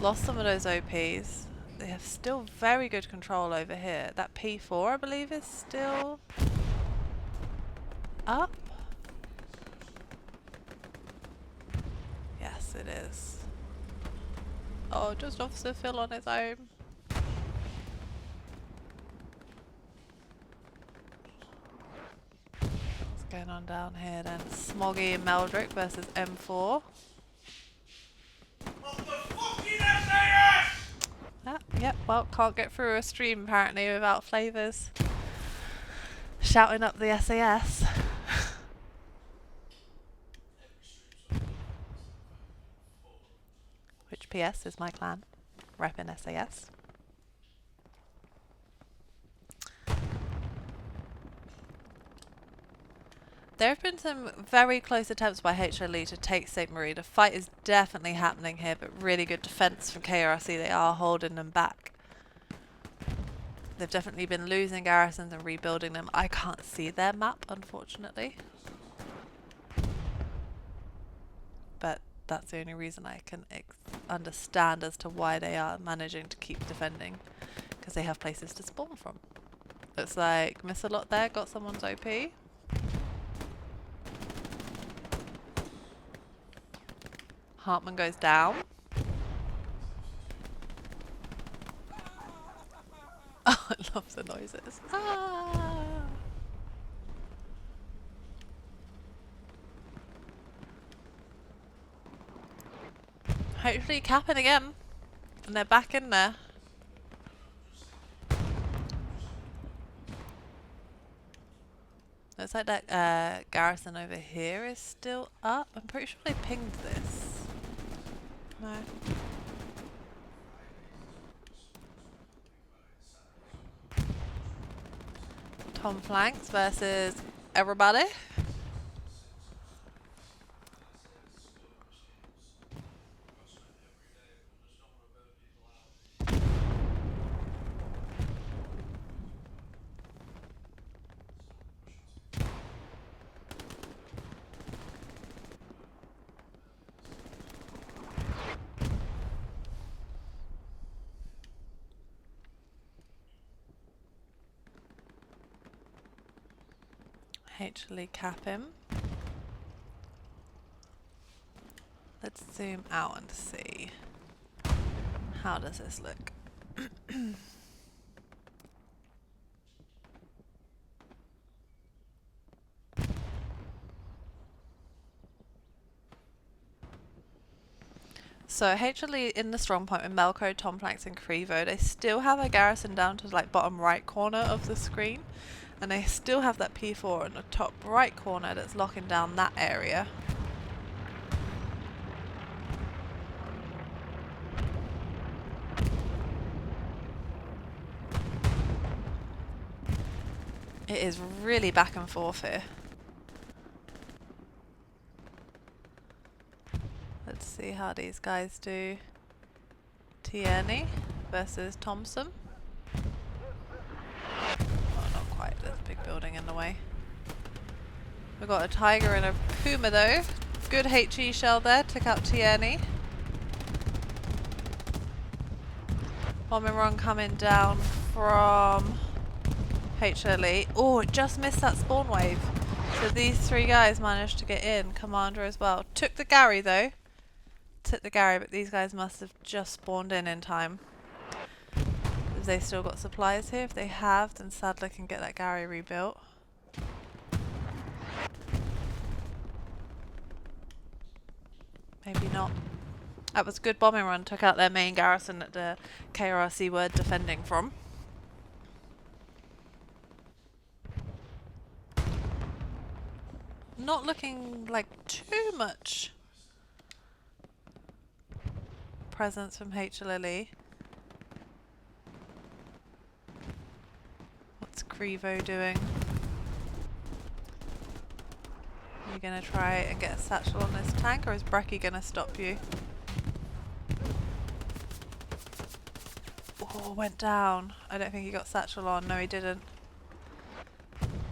Lost some of those OPs. They have still very good control over here. That P4, I believe, is still up. Yes, it is. Oh, just Officer Phil on his own. What's going on down here then? Smoggy and Meldrick versus M4. Yep, well, can't get through a stream apparently without flavours shouting up the SAS. PS is my clan. Rep in SAS. There have been some very close attempts by HLLE to take St. Marie. The fight is definitely happening here, but really good defense from KRRC. They are holding them back. They've definitely been losing garrisons and rebuilding them. I can't see their map, unfortunately. But that's the only reason I can understand as to why they are managing to keep defending. Because they have places to spawn from. Looks like Miss-a-Lot there got someone's OP. Hartman goes down. Oh, I love the noises. Ah! Hopefully capping again. And they're back in there. Looks like that garrison over here is still up. I'm pretty sure they pinged this. No. Tom flanks versus everybody. HLLE cap him. Let's zoom out and see. How does this look? So HLLE in the strong point with Melko, Tom Flanks and Crevo, they still have a garrison down to like bottom right corner of the screen. And they still have that P4 in the top right corner that's locking down that area. It is really back and forth here. Let's see how these guys do. Tierney versus Thompson. There's a big building in the way. We've got a Tiger and a Puma though. Good HE shell there, took out Tierney. Bombing run coming down from HLLE. Oh, it just missed that spawn wave. So these three guys managed to get in. Commander as well. Took the Gary though. Took the Gary, but these guys must have just spawned in time. They still got supplies here. If they have, then Sadler can get that Gary rebuilt. Maybe not. That was a good bombing run. Took out their main garrison that the KRRC were defending from. Not looking like too much presence from HLLE. What's Crevo doing? Are you going to try and get a satchel on this tank, or is Brecky going to stop you? Oh, went down. I don't think he got satchel on. No, he didn't.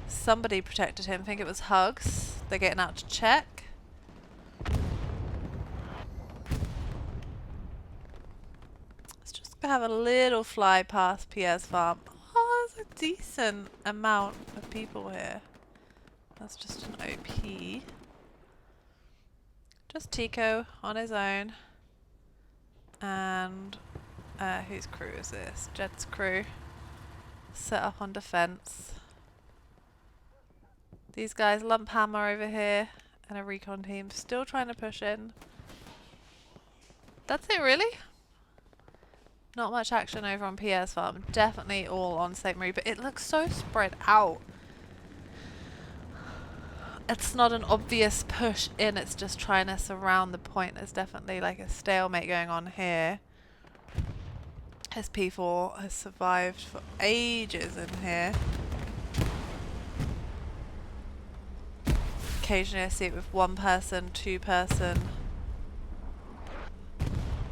Somebody protected him. I think it was Hugs. They're getting out to check. Let's just have a little fly past Pierre's farm. Oh, there's a decent amount of people here. That's just an OP. Just Tico on his own. And whose crew is this? Jed's crew. Set up on defense. These guys, Lump Hammer over here, and a recon team still trying to push in. That's it, really? Not much action over on PS farm. Definitely all on St. Marie, but it looks so spread out. it's not an obvious push in, it's just trying to surround the point. There's definitely like a stalemate going on here. His P4 has survived for ages in here. Occasionally I see it with one person, two person.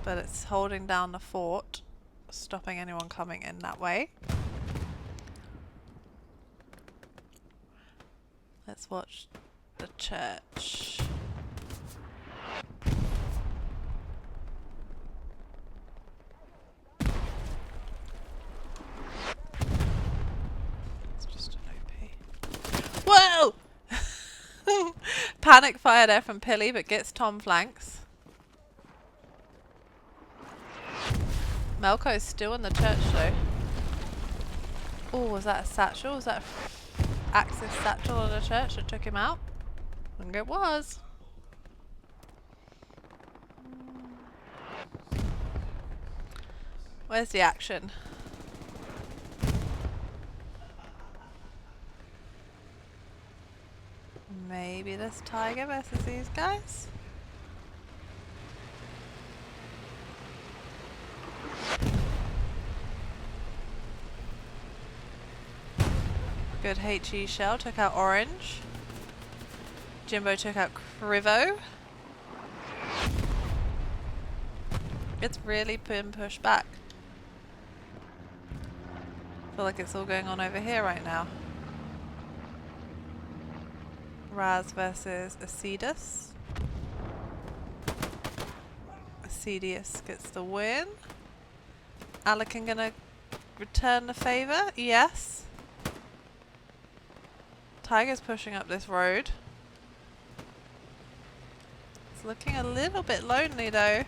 But it's holding down the fort, stopping anyone coming in that way. Let's watch the church. It's just an OP. Whoa! Panic fire there from Pilly, but gets Tom flanks. Melko's still in the church though. Oh, was that a satchel? Was that Axis satchel on the church that took him out? I think it was. Where's the action? Maybe this tiger versus these guys? Good HE shell, took out Orange. Jimbo took out Crivo. It's really been pushed back. I feel like it's all going on over here right now. Raz versus Acedus. Acedus gets the win. Alekin gonna return the favour? Yes. Tiger's pushing up this road. It's looking a little bit lonely though.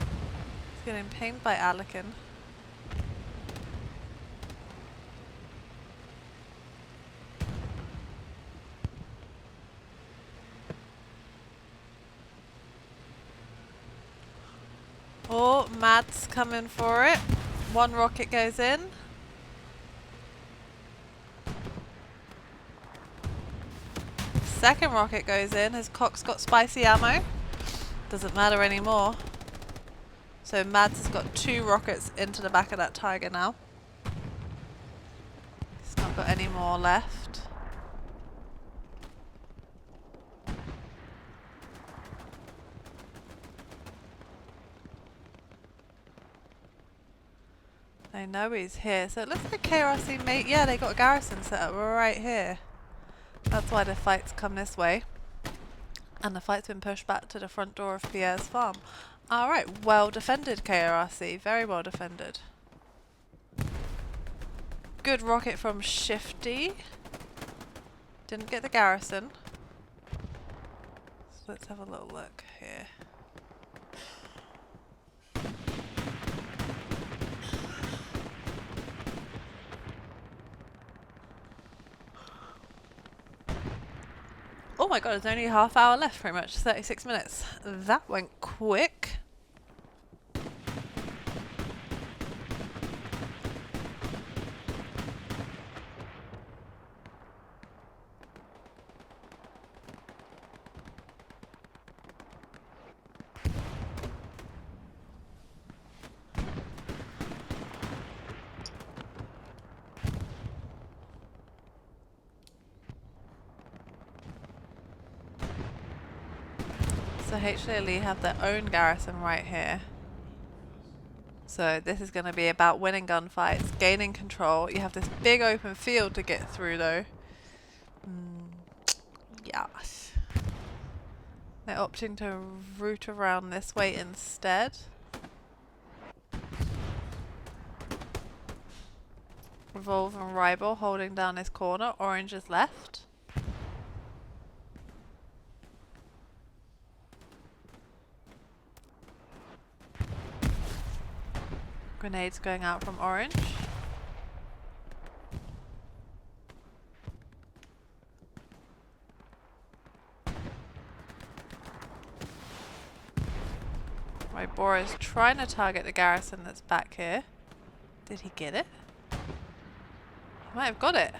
It's getting pinged by Alekin. Oh, Mad's coming for it. One rocket goes in. Second rocket goes in. His cock's got spicy ammo. Doesn't matter anymore. So Mads has got 2 rockets into the back of that tiger now. He's not got any more left. They know he's here, so it looks like KRRC mate. Yeah, they got a garrison set up right here. That's why the fight's come this way. And the fight's been pushed back to the front door of Pierre's farm. Alright, well defended KRRC. Very well defended. Good rocket from Shifty. Didn't get the garrison. So let's have a little look here. Oh my god, there's only a half hour left pretty much, 36 minutes. That went quick. So HLLE have their own garrison right here. So this is going to be about winning gunfights, gaining control. You have this big open field to get through though. Yes. They're opting to route around this way instead. Revolve and Ribel holding down this corner. Orange is left. Grenades going out from Orange. Right, Bora's trying to target the garrison that's back here. Did he get it? Might have got it.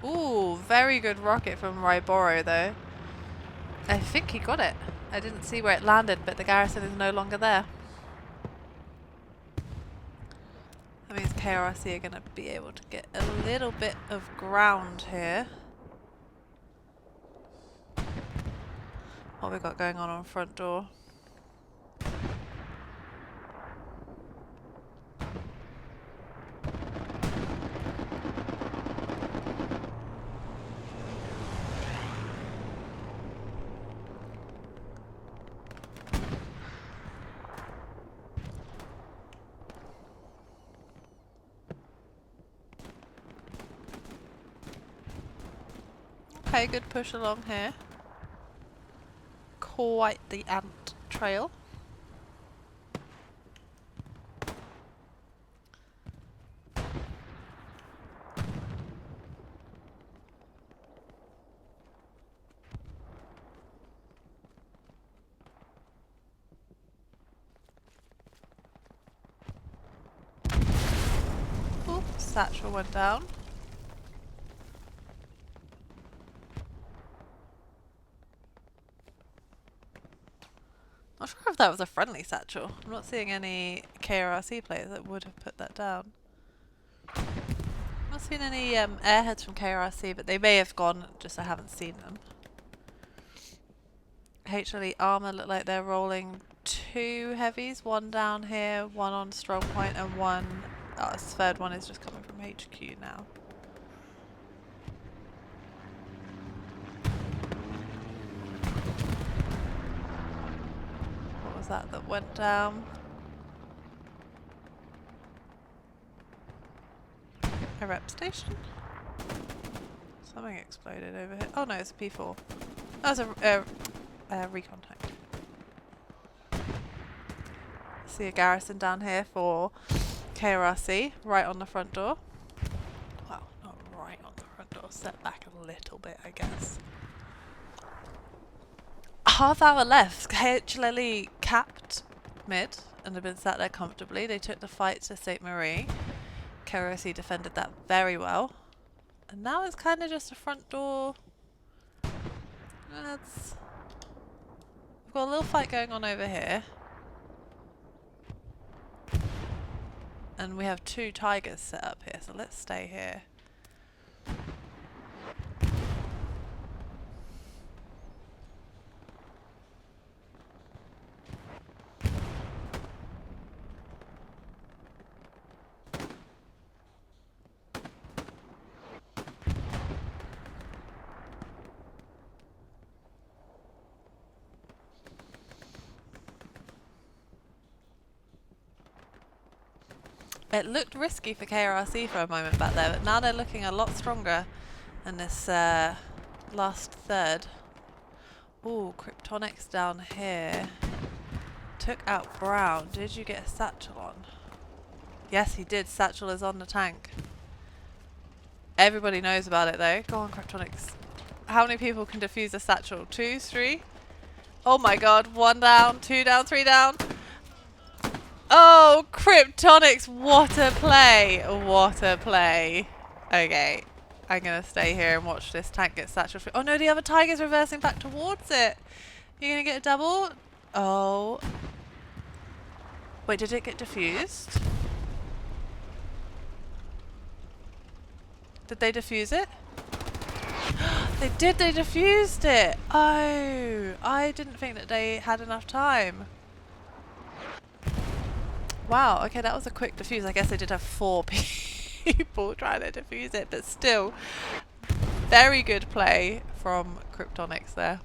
Ooh, very good rocket from Ryboro though. I think he got it. I didn't see where it landed, but the garrison is no longer there. That means KRRC are going to be able to get a little bit of ground here. What have we got going on front door? Okay, good push along here. Quite the ant trail. Ooh, satchel went down. Not sure if that was a friendly satchel. I'm not seeing any KRRC players that would have put that down. Not seen any airheads from KRRC, but they may have gone, just I haven't seen them. HLLE armor look like they're rolling 2 heavies, one down here, one on strong point, and one, this third one is just coming from HQ now. What was that went down? A rep station? Something exploded over here. Oh no, it's a P4. That was a recon tank. See a garrison down here for KRRC, right on the front door. Well, not right on the front door, set back a little bit, I guess. Half hour left. HLLE capped mid and have been sat there comfortably. They took the fight to St. Marie. KRRC defended that very well. And now it's kind of just a front door. We've got a little fight going on over here. And we have 2 tigers set up here, so let's stay here. It looked risky for KRRC for a moment back there, but now they're looking a lot stronger in this last third. Ooh, Kryptonics down here. Took out Brown. Did you get a satchel on? Yes, he did. Satchel is on the tank. Everybody knows about it though. Go on, Kryptonics. How many people can defuse a satchel? 2, 3? Oh my god, 1 down, 2 down, 3 down. Oh, Kryptonics, what a play. What a play. Okay, I'm going to stay here and watch this tank get satchel free. Oh no, the other tiger's reversing back towards it. You're going to get a double? Oh. Wait, did it get defused? Did they defuse it? They did, they defused it. Oh, I didn't think that they had enough time. Wow, okay, that was a quick defuse. I guess they did have 4 people trying to defuse it, but still, very good play from Kryptonics there.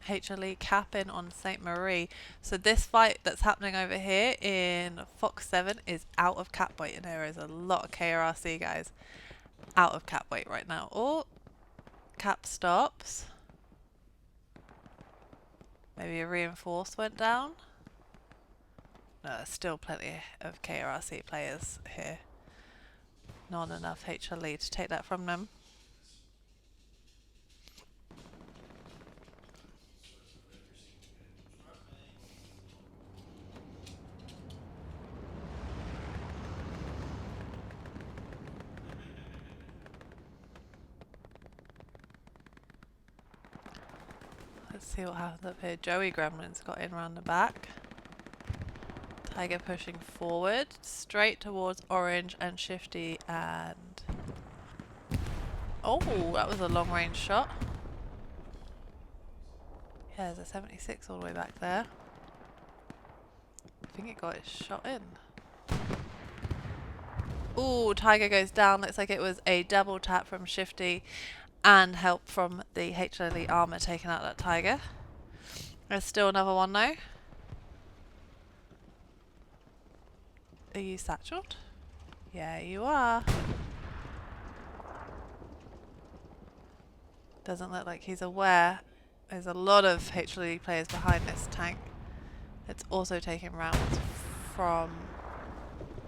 HLE capping on St. Marie. So this fight that's happening over here in Fox 7 is out of cap weight, and there is a lot of KRRC guys out of cap weight right now. Oh, cap stops. Maybe a reinforce went down. No, there's still plenty of KRRC players here. Not enough HLE to take that from them. Let's see what happens up here. Joey Gremlin's got in around the back. Tiger pushing forward, straight towards Orange and Shifty, and... Oh, that was a long range shot. Yeah, there's a 76 all the way back there. I think it got its shot in. Ooh, Tiger goes down. Looks like it was a double tap from Shifty and help from the HLLE armor taking out that Tiger. There's still another one though. Are you satcheled? Yeah, you are. Doesn't look like he's aware. There's a lot of HLLE players behind this tank. It's also taking rounds from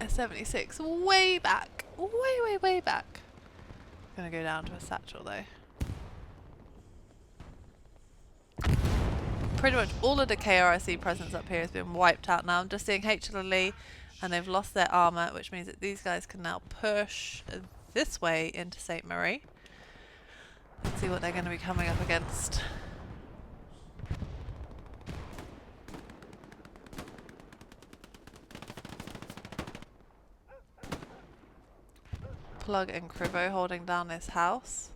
a 76 way back. Way back. Gonna go down to a satchel though. Pretty much all of the KRRC presence up here has been wiped out now. I'm just seeing HLLE and they've lost their armor, which means that these guys can now push this way into St. Marie. Let's see what they're going to be coming up against. Plug and Crivo holding down this house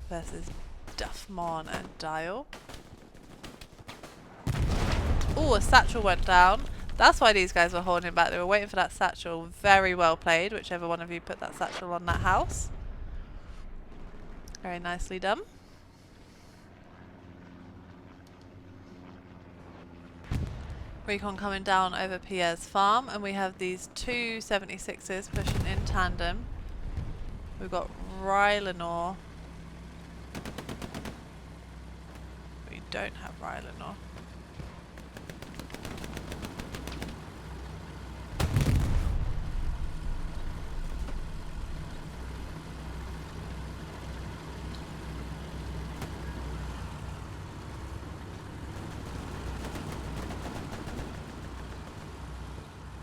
versus Duffmon and Dial. Oh, a satchel went down. That's why these guys were holding back. They were waiting for that satchel. Very well played, whichever one of you put that satchel on that house. Very nicely done. Recon coming down over Pierre's farm, and we have these two 76s pushing in tandem. We've got Rylanor. We don't have Rylanor.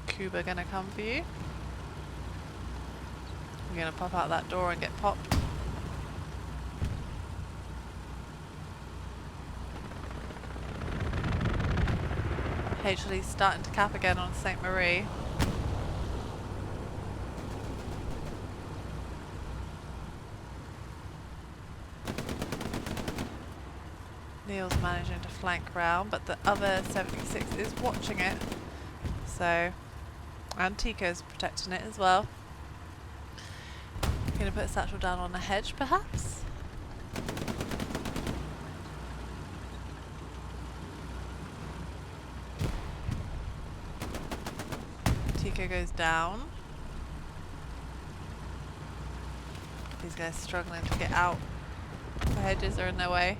Cuba gonna come for you. You're gonna pop out that door and get popped. HLLE's starting to cap again on St. Marie. Neil's managing to flank round, but the other 76 is watching it. So, and Tico's protecting it as well. Gonna put a satchel down on the hedge, perhaps? Tico goes down. These guys struggling to get out. The hedges are in their way.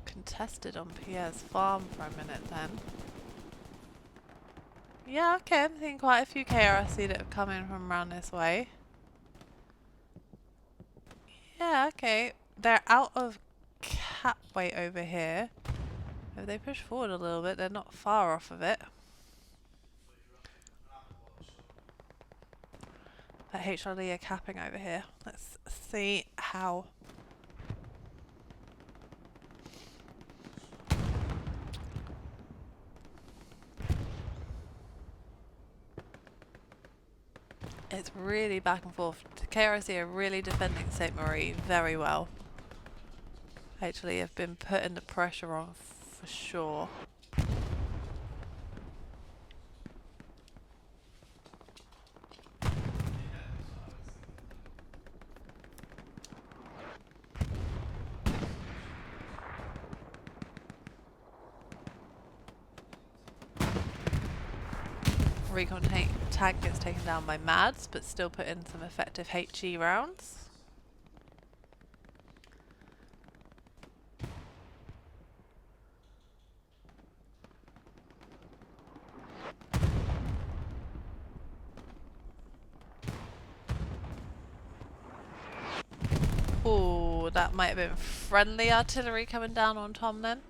Contested on Pierre's farm for a minute then. Yeah, okay, I'm seeing quite a few KRRC that have come in from around this way. Yeah, okay. They're out of cap weight over here. If they push forward a little bit, they're not far off of it. But HLLE are capping over here. Let's see how. It's really back and forth. The KRRC are really defending St. Marie very well. HLLE have been putting the pressure on for sure. Recon tank gets taken down by Mads, but still put in some effective HE rounds. Ooh, that might have been friendly artillery coming down on Tom then.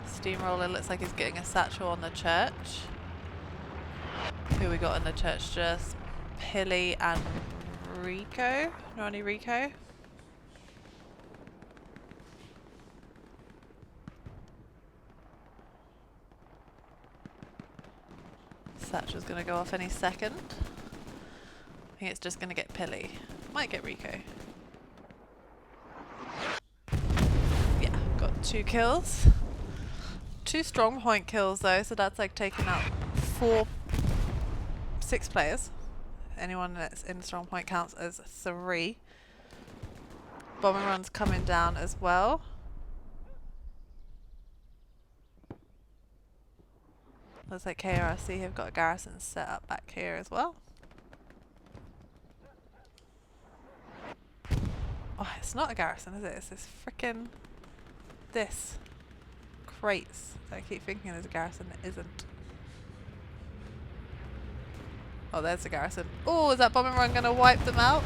Steamroller looks like he's getting a satchel on the church. Who we got in the church? Just Pilly and Rico? Ronnie Rico? Satchel's gonna go off any second. I think it's just gonna get Pilly. Might get Rico. Yeah, got 2 kills. 2 strong point kills though, so that's like taking out 6 players. Anyone that's in strong point counts as 3. Bombing run's coming down as well. Looks like KRRC have got a garrison set up back here as well. Oh, it's not a garrison, is it? It's this frickin' this. Crates. I keep thinking there's a garrison that isn't. Oh, there's a garrison. Oh, is that bombing run gonna wipe them out?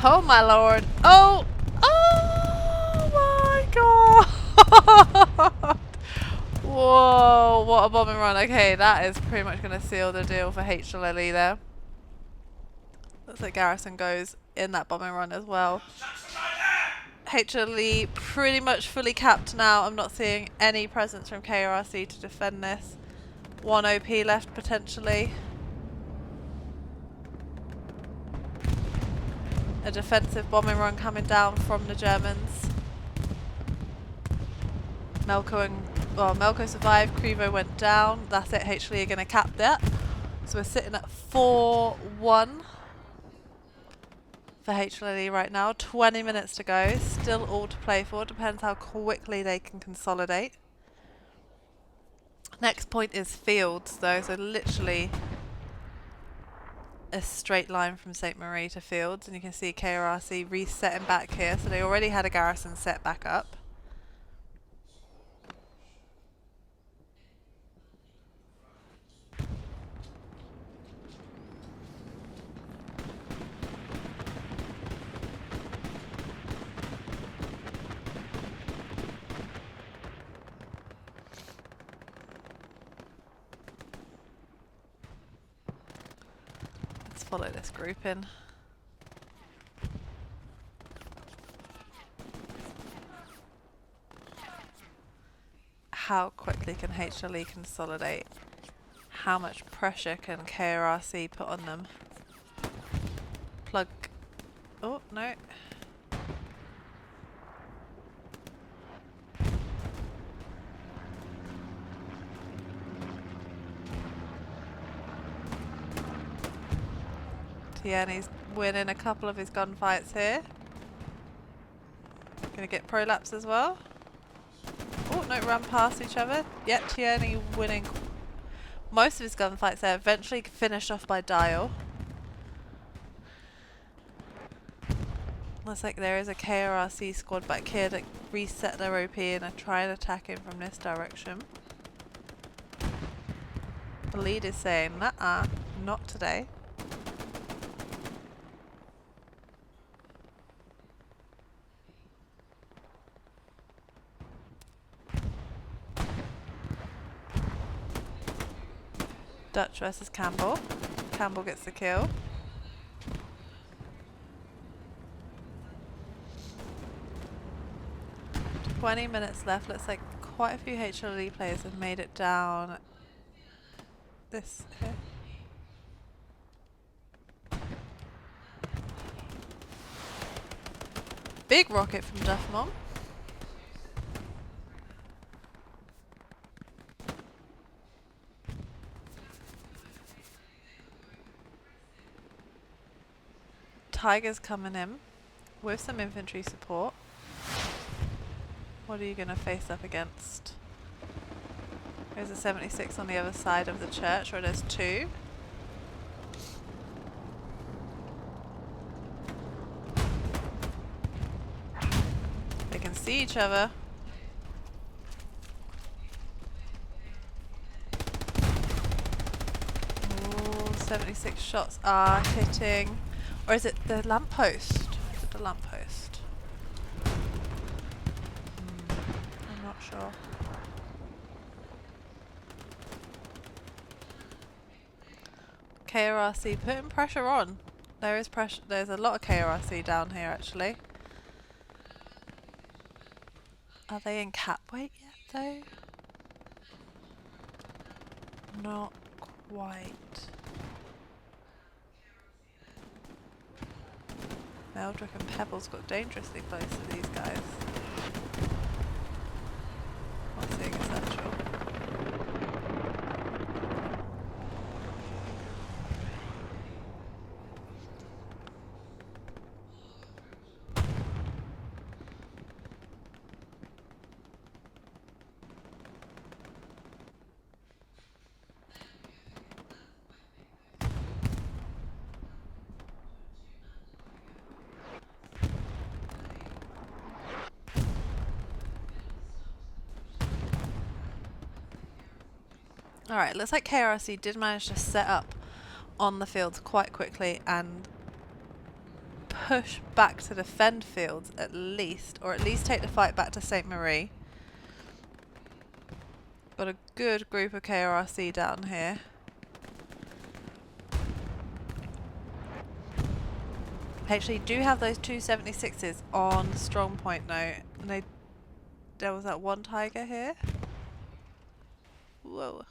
Oh my lord. Oh! Oh my god! Whoa, what a bombing run. Okay, that is pretty much gonna seal the deal for HLLE there. Looks like garrison goes in that bombing run as well. HLLE pretty much fully capped now. I'm not seeing any presence from KRRC to defend this. 1 OP left potentially. A defensive bombing run coming down from the Germans. Melko survived, Crevo went down. That's it, HLLE are going to cap that. So we're sitting at 4-1 for HLLE right now. 20 minutes to go. Still all to play for. Depends how quickly they can consolidate. Next point is fields though, so literally a straight line from St. Marie to fields, and you can see KRRC resetting back here. So they already had a garrison set back up. Follow this group in. How quickly can HLLE consolidate? How much pressure can KRRC put on them? Plug. Oh, no. Tierney's winning a couple of his gunfights here. Gonna get prolapse as well. Oh, no, run past each other. Yep, Tierney winning most of his gunfights there. Eventually finished off by Dial. Looks like there is a KRRC squad back here that reset their OP and are trying to attack him from this direction. The lead is saying, nuh-uh, not today. Dutch versus Campbell. Campbell gets the kill. "20 minutes left. Looks like quite a few HLLE players have made it down this here. Big rocket from Duffmon. Tiger's coming in with some infantry support. What are you going to face up against? There's a 76 on the other side of the church, or there's 2. They can see each other. Ooh, 76 shots are hitting. Or is it the lamppost? Is it the lamppost? I'm not sure. KRRC putting pressure on. There is pressure. There's a lot of KRRC down here actually. Are they in cap weight yet though? Not quite. Meldrick and Pebbles got dangerously close to these guys. Not seeing a central. Alright, looks like KRRC did manage to set up on the fields quite quickly and push back to defend fields at least, or at least take the fight back to St. Marie. Got a good group of KRRC down here. Actually do have those 276s on strong point now, and there was that one tiger here. Whoa.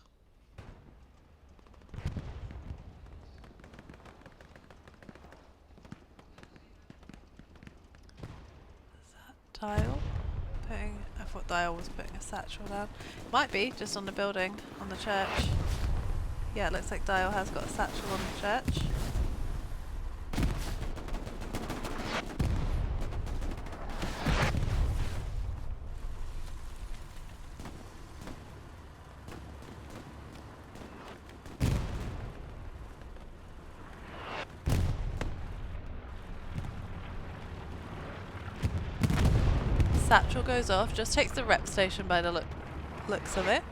Dial? I thought Dial was putting a satchel down. Might be, just on the building, on the church. Yeah, it looks like Dial has got a satchel on the church. Satchel goes off, just takes the rep station by the looks of it.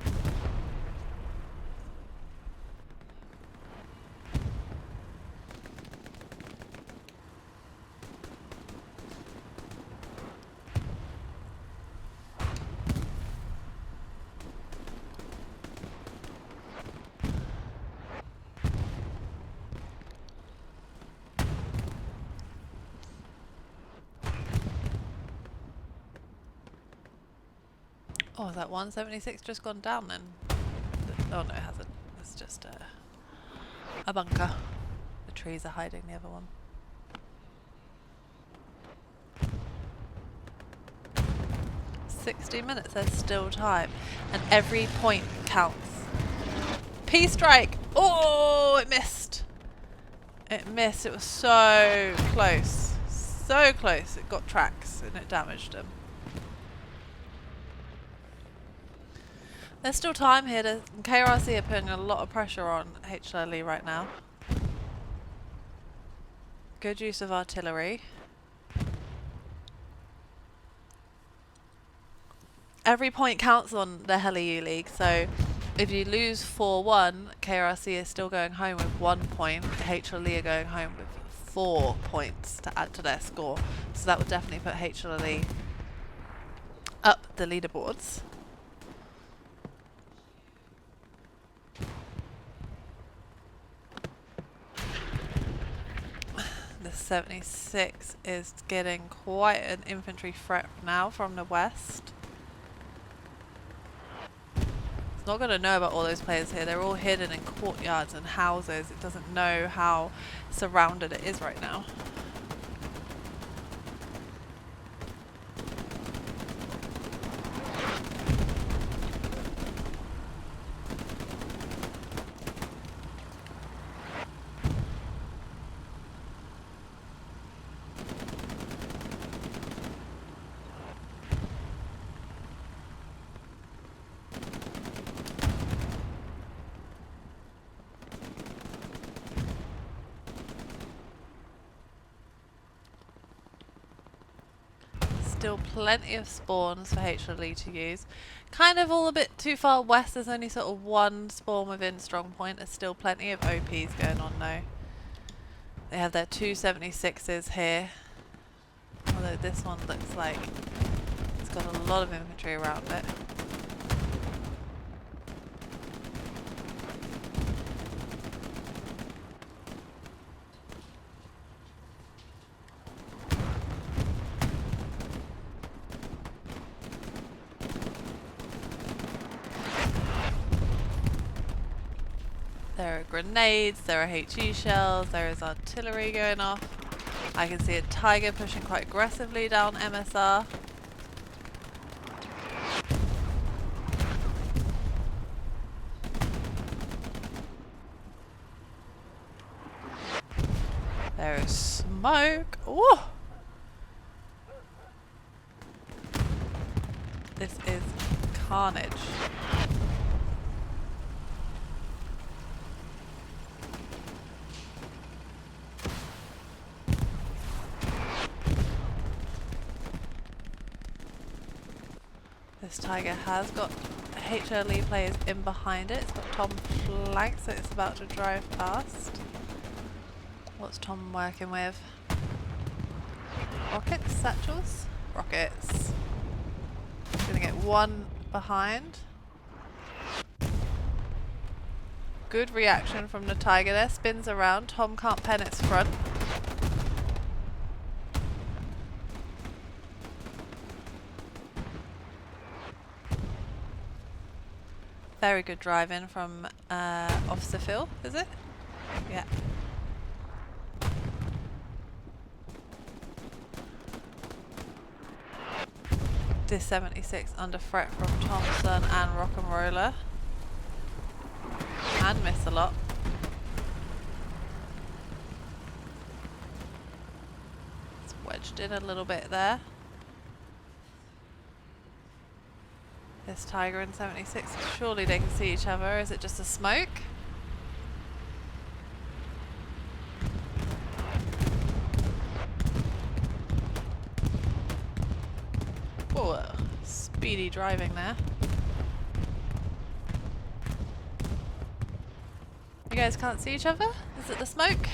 Oh, is that 176 just gone down then? Oh no, it hasn't. It's just a bunker. The trees are hiding the other one. $60, there's still time. And every point counts. P-strike! Oh, it missed. It missed. It was so close. So close. It got tracks and it damaged them. There's still time here. KRRC are putting a lot of pressure on HLLE right now. Good use of artillery. Every point counts on the HLLE League, so if you lose 4-1, KRRC is still going home with 1 point. HLLE are going home with 4 points to add to their score. So that would definitely put HLLE up the leaderboards. The 76 is getting quite an infantry threat now from the west. It's not going to know about all those players here. They're all hidden in courtyards and houses. It doesn't know how surrounded it is right now. still plenty of spawns for HLLE to use. Kind of all a bit too far west. There's only sort of one spawn within Strong Point. There's still plenty of OPs going on though. They have their 276s here. Although this one looks like it's got a lot of infantry around it. There are grenades, there are HE shells, there is artillery going off. I can see a tiger pushing quite aggressively down MSR. There is smoke. Ooh! This is carnage. This tiger has got HLLE players in behind it. It's got Tom flanked, so it's about to drive past. What's Tom working with? Rockets? Satchels? Rockets. Gonna get one behind. Good reaction from the tiger there. Spins around. Tom can't pen its front. Very good driving from Officer Phil, is it? Yeah. This 76 under threat from Thompson and Rock'n'Roller. And miss a lot. It's wedged in a little bit there. This tiger and 76, surely they can see each other. Is it just a smoke? Whoa, speedy driving there. You guys can't see each other? Is it the smoke?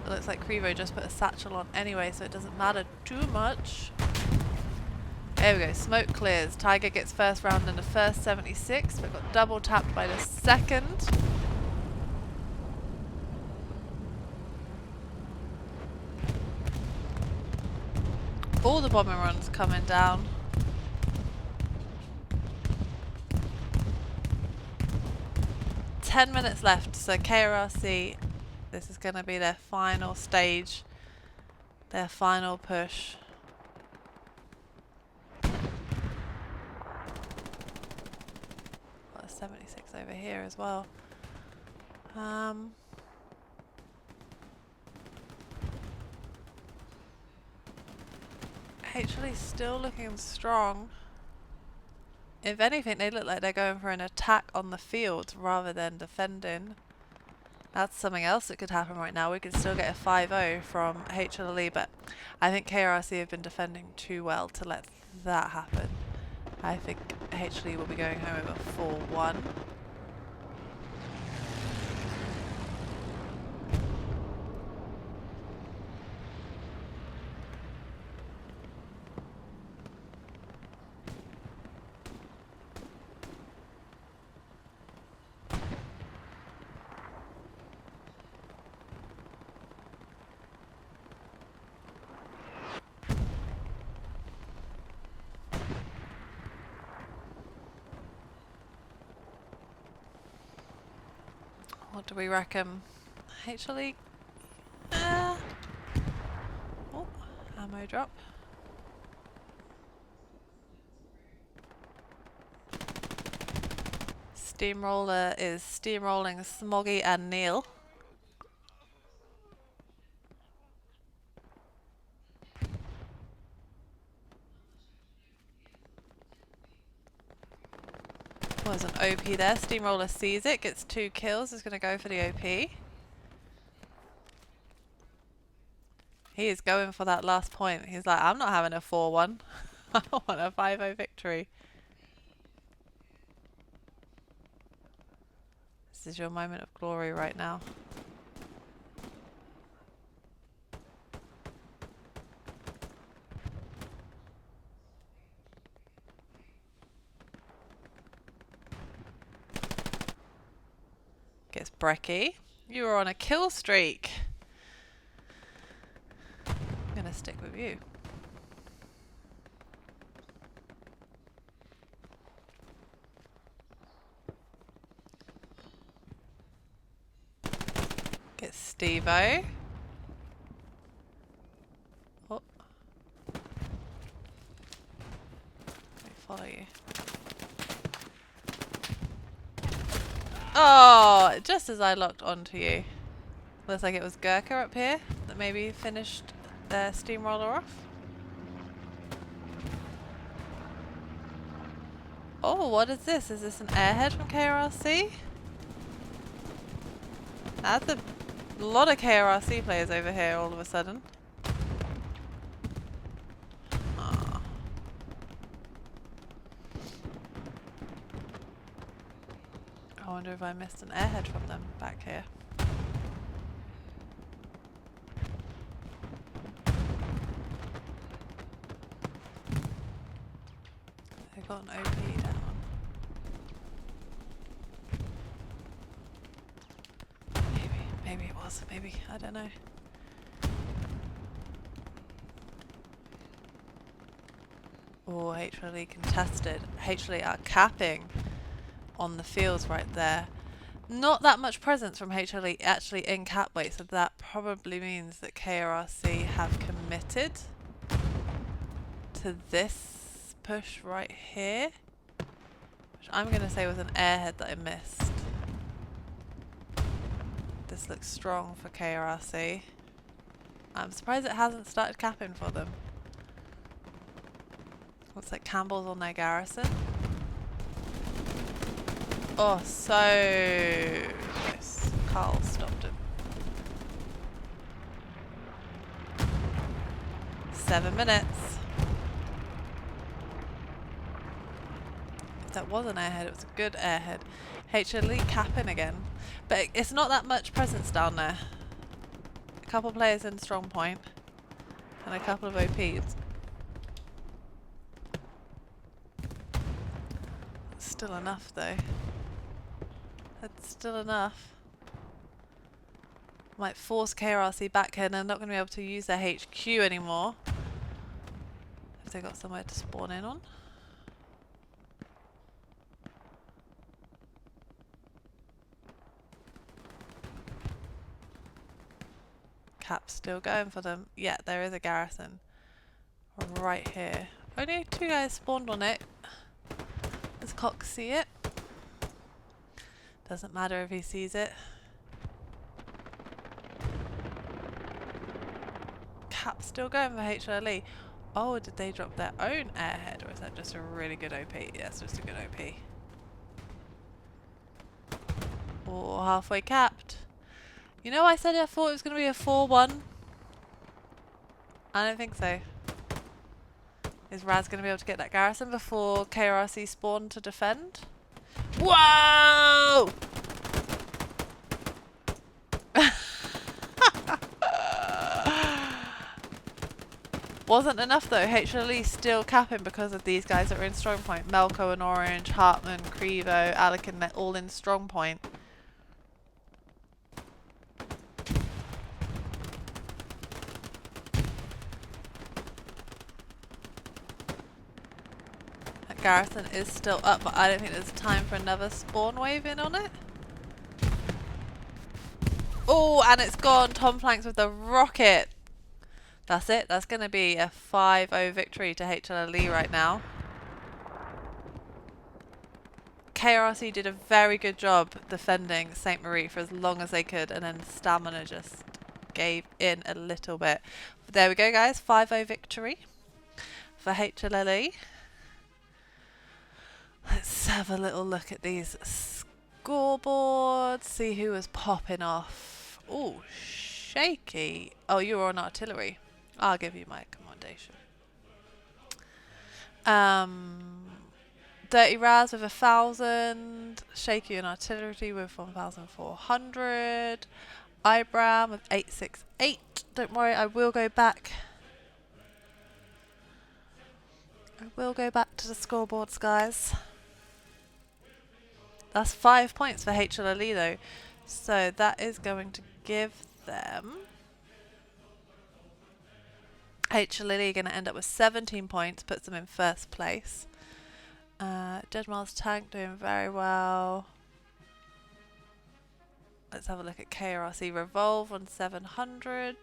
It looks like Crevo just put a satchel on anyway, so it doesn't matter too much. There we go, smoke clears. Tiger gets first round in the first 76, but got double tapped by the second. All the bombing runs coming down. $10 left, so KRRC, this is going to be their final stage, their final push. Got a 76 over here as well. HLLE's still looking strong. If anything, they look like they're going for an attack on the field rather than defending. That's something else that could happen right now. We could still get a 5-0 from HLLE, but I think KRRC have been defending too well to let that happen. I think HLLE will be going home with a 4-1. What do we reckon? HLLE? Oh, ammo drop. Steamroller is steamrolling Smoggy and Neil. Was an OP there. Steamroller sees it, gets 2 kills, is going to go for the OP. He is going for that last point. He's like, I'm not having a 4-1. I want a 5-0 victory. This is your moment of glory right now. Gets Brecky. You were on a kill streak. I'm going to stick with you. Gets Steve-O. Oh. Let me follow you. Oh, just as I locked onto you. Looks like it was Gurkha up here that maybe finished their steamroller off. Oh, what is this? Is this an airhead from KRRC? That's a lot of KRRC players over here all of a sudden. Oh. I wonder if I missed an airhead from them back here. They got an OP down. Maybe it was. Maybe, I don't know. Oh, HLLE contested. HLLE are capping on the fields right there. Not that much presence from HLLE actually in cap weight, so that probably means that KRRC have committed to this push right here, which I'm going to say was an airhead that I missed. This looks strong for KRRC. I'm surprised it hasn't started capping for them. Looks like Campbell's on their garrison. Oh, so nice. Carl stopped him. 7 minutes. If that was an airhead, it was a good airhead. HLLE capping again. But it's not that much presence down there. A couple players in strong point. And a couple of OPs. Still enough though. That's still enough. Might force KRRC back here and they're not going to be able to use their HQ anymore. If they got somewhere to spawn in on. Cap's still going for them. Yeah, there is a garrison. Right here. Only 2 guys spawned on it. Does Cox see it? Doesn't matter if he sees it. Cap's still going for HLLE. Oh, did they drop their own airhead or is that just a really good OP? Yeah, it's just a good OP. Oh, halfway capped. You know, I said I thought it was going to be a 4-1. I don't think so. Is Raz going to be able to get that garrison before KRRC spawn to defend? Whoa! Wasn't enough though. HLLE still capping because of these guys that are in strong point. Melko and Orange, Hartman, Crevo, Alican, they're all in strong point. Garrison is still up, but I don't think there's time for another spawn wave in on it. Oh, and it's gone. Tom Planks with the rocket. That's it. That's going to be a 5-0 victory to HLLE right now. KRRC did a very good job defending St. Marie for as long as they could, and then stamina just gave in a little bit. But there we go, guys. 5-0 victory for HLLE. Let's have a little look at these scoreboards, see who was popping off. Oh, shaky. Oh, you were on artillery. I'll give you my accommodation. Dirty Raz with 1,000. Shaky and Artillery with 1,400. Ibram with 868. Don't worry, I will go back. I will go back to the scoreboards, guys. That's 5 points for HLLE though. So that is going to give them... HLLE going to end up with 17 points, puts them in first place. Deadmall's Tank doing very well. Let's have a look at KRRC Revolve on 700.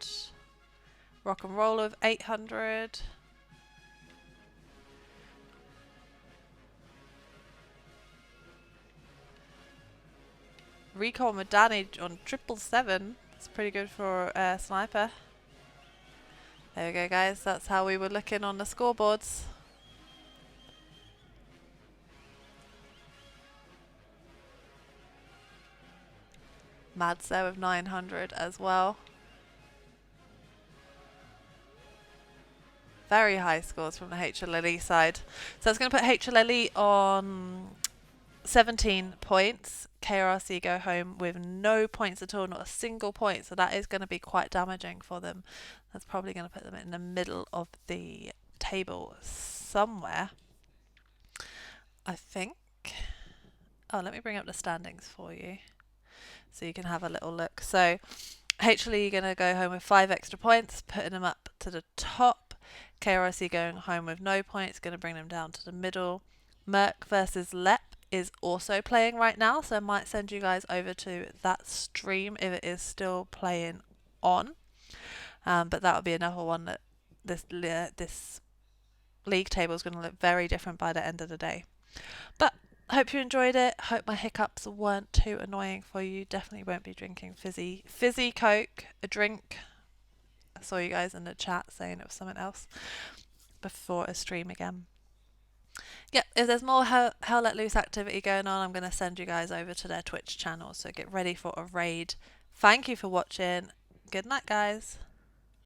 Rock and Roll of 800. Recall Madani on 777. That's pretty good for Sniper. There we go, guys. That's how we were looking on the scoreboards. Mads there with 900 as well. Very high scores from the HLLE side. So that's going to put HLLE on 17 points. KRRC go home with no points at all, not a single point. So that is going to be quite damaging for them. That's probably going to put them in the middle of the table somewhere, I think. Oh, let me bring up the standings for you so you can have a little look. So HLE going to go home with 5 extra points, putting them up to the top. KRRC going home with no points, going to bring them down to the middle. Merc versus Lep is also playing right now, so I might send you guys over to that stream if it is still playing on. But that will be another one that this league table is going to look very different by the end of the day. But I hope you enjoyed it. Hope my hiccups weren't too annoying for you. Definitely won't be drinking fizzy Coke, a drink. I saw you guys in the chat saying it was something else before a stream again. Yep, if there's more Hell Let Loose activity going on, I'm going to send you guys over to their Twitch channel. So get ready for a raid. Thank you for watching. Good night, guys.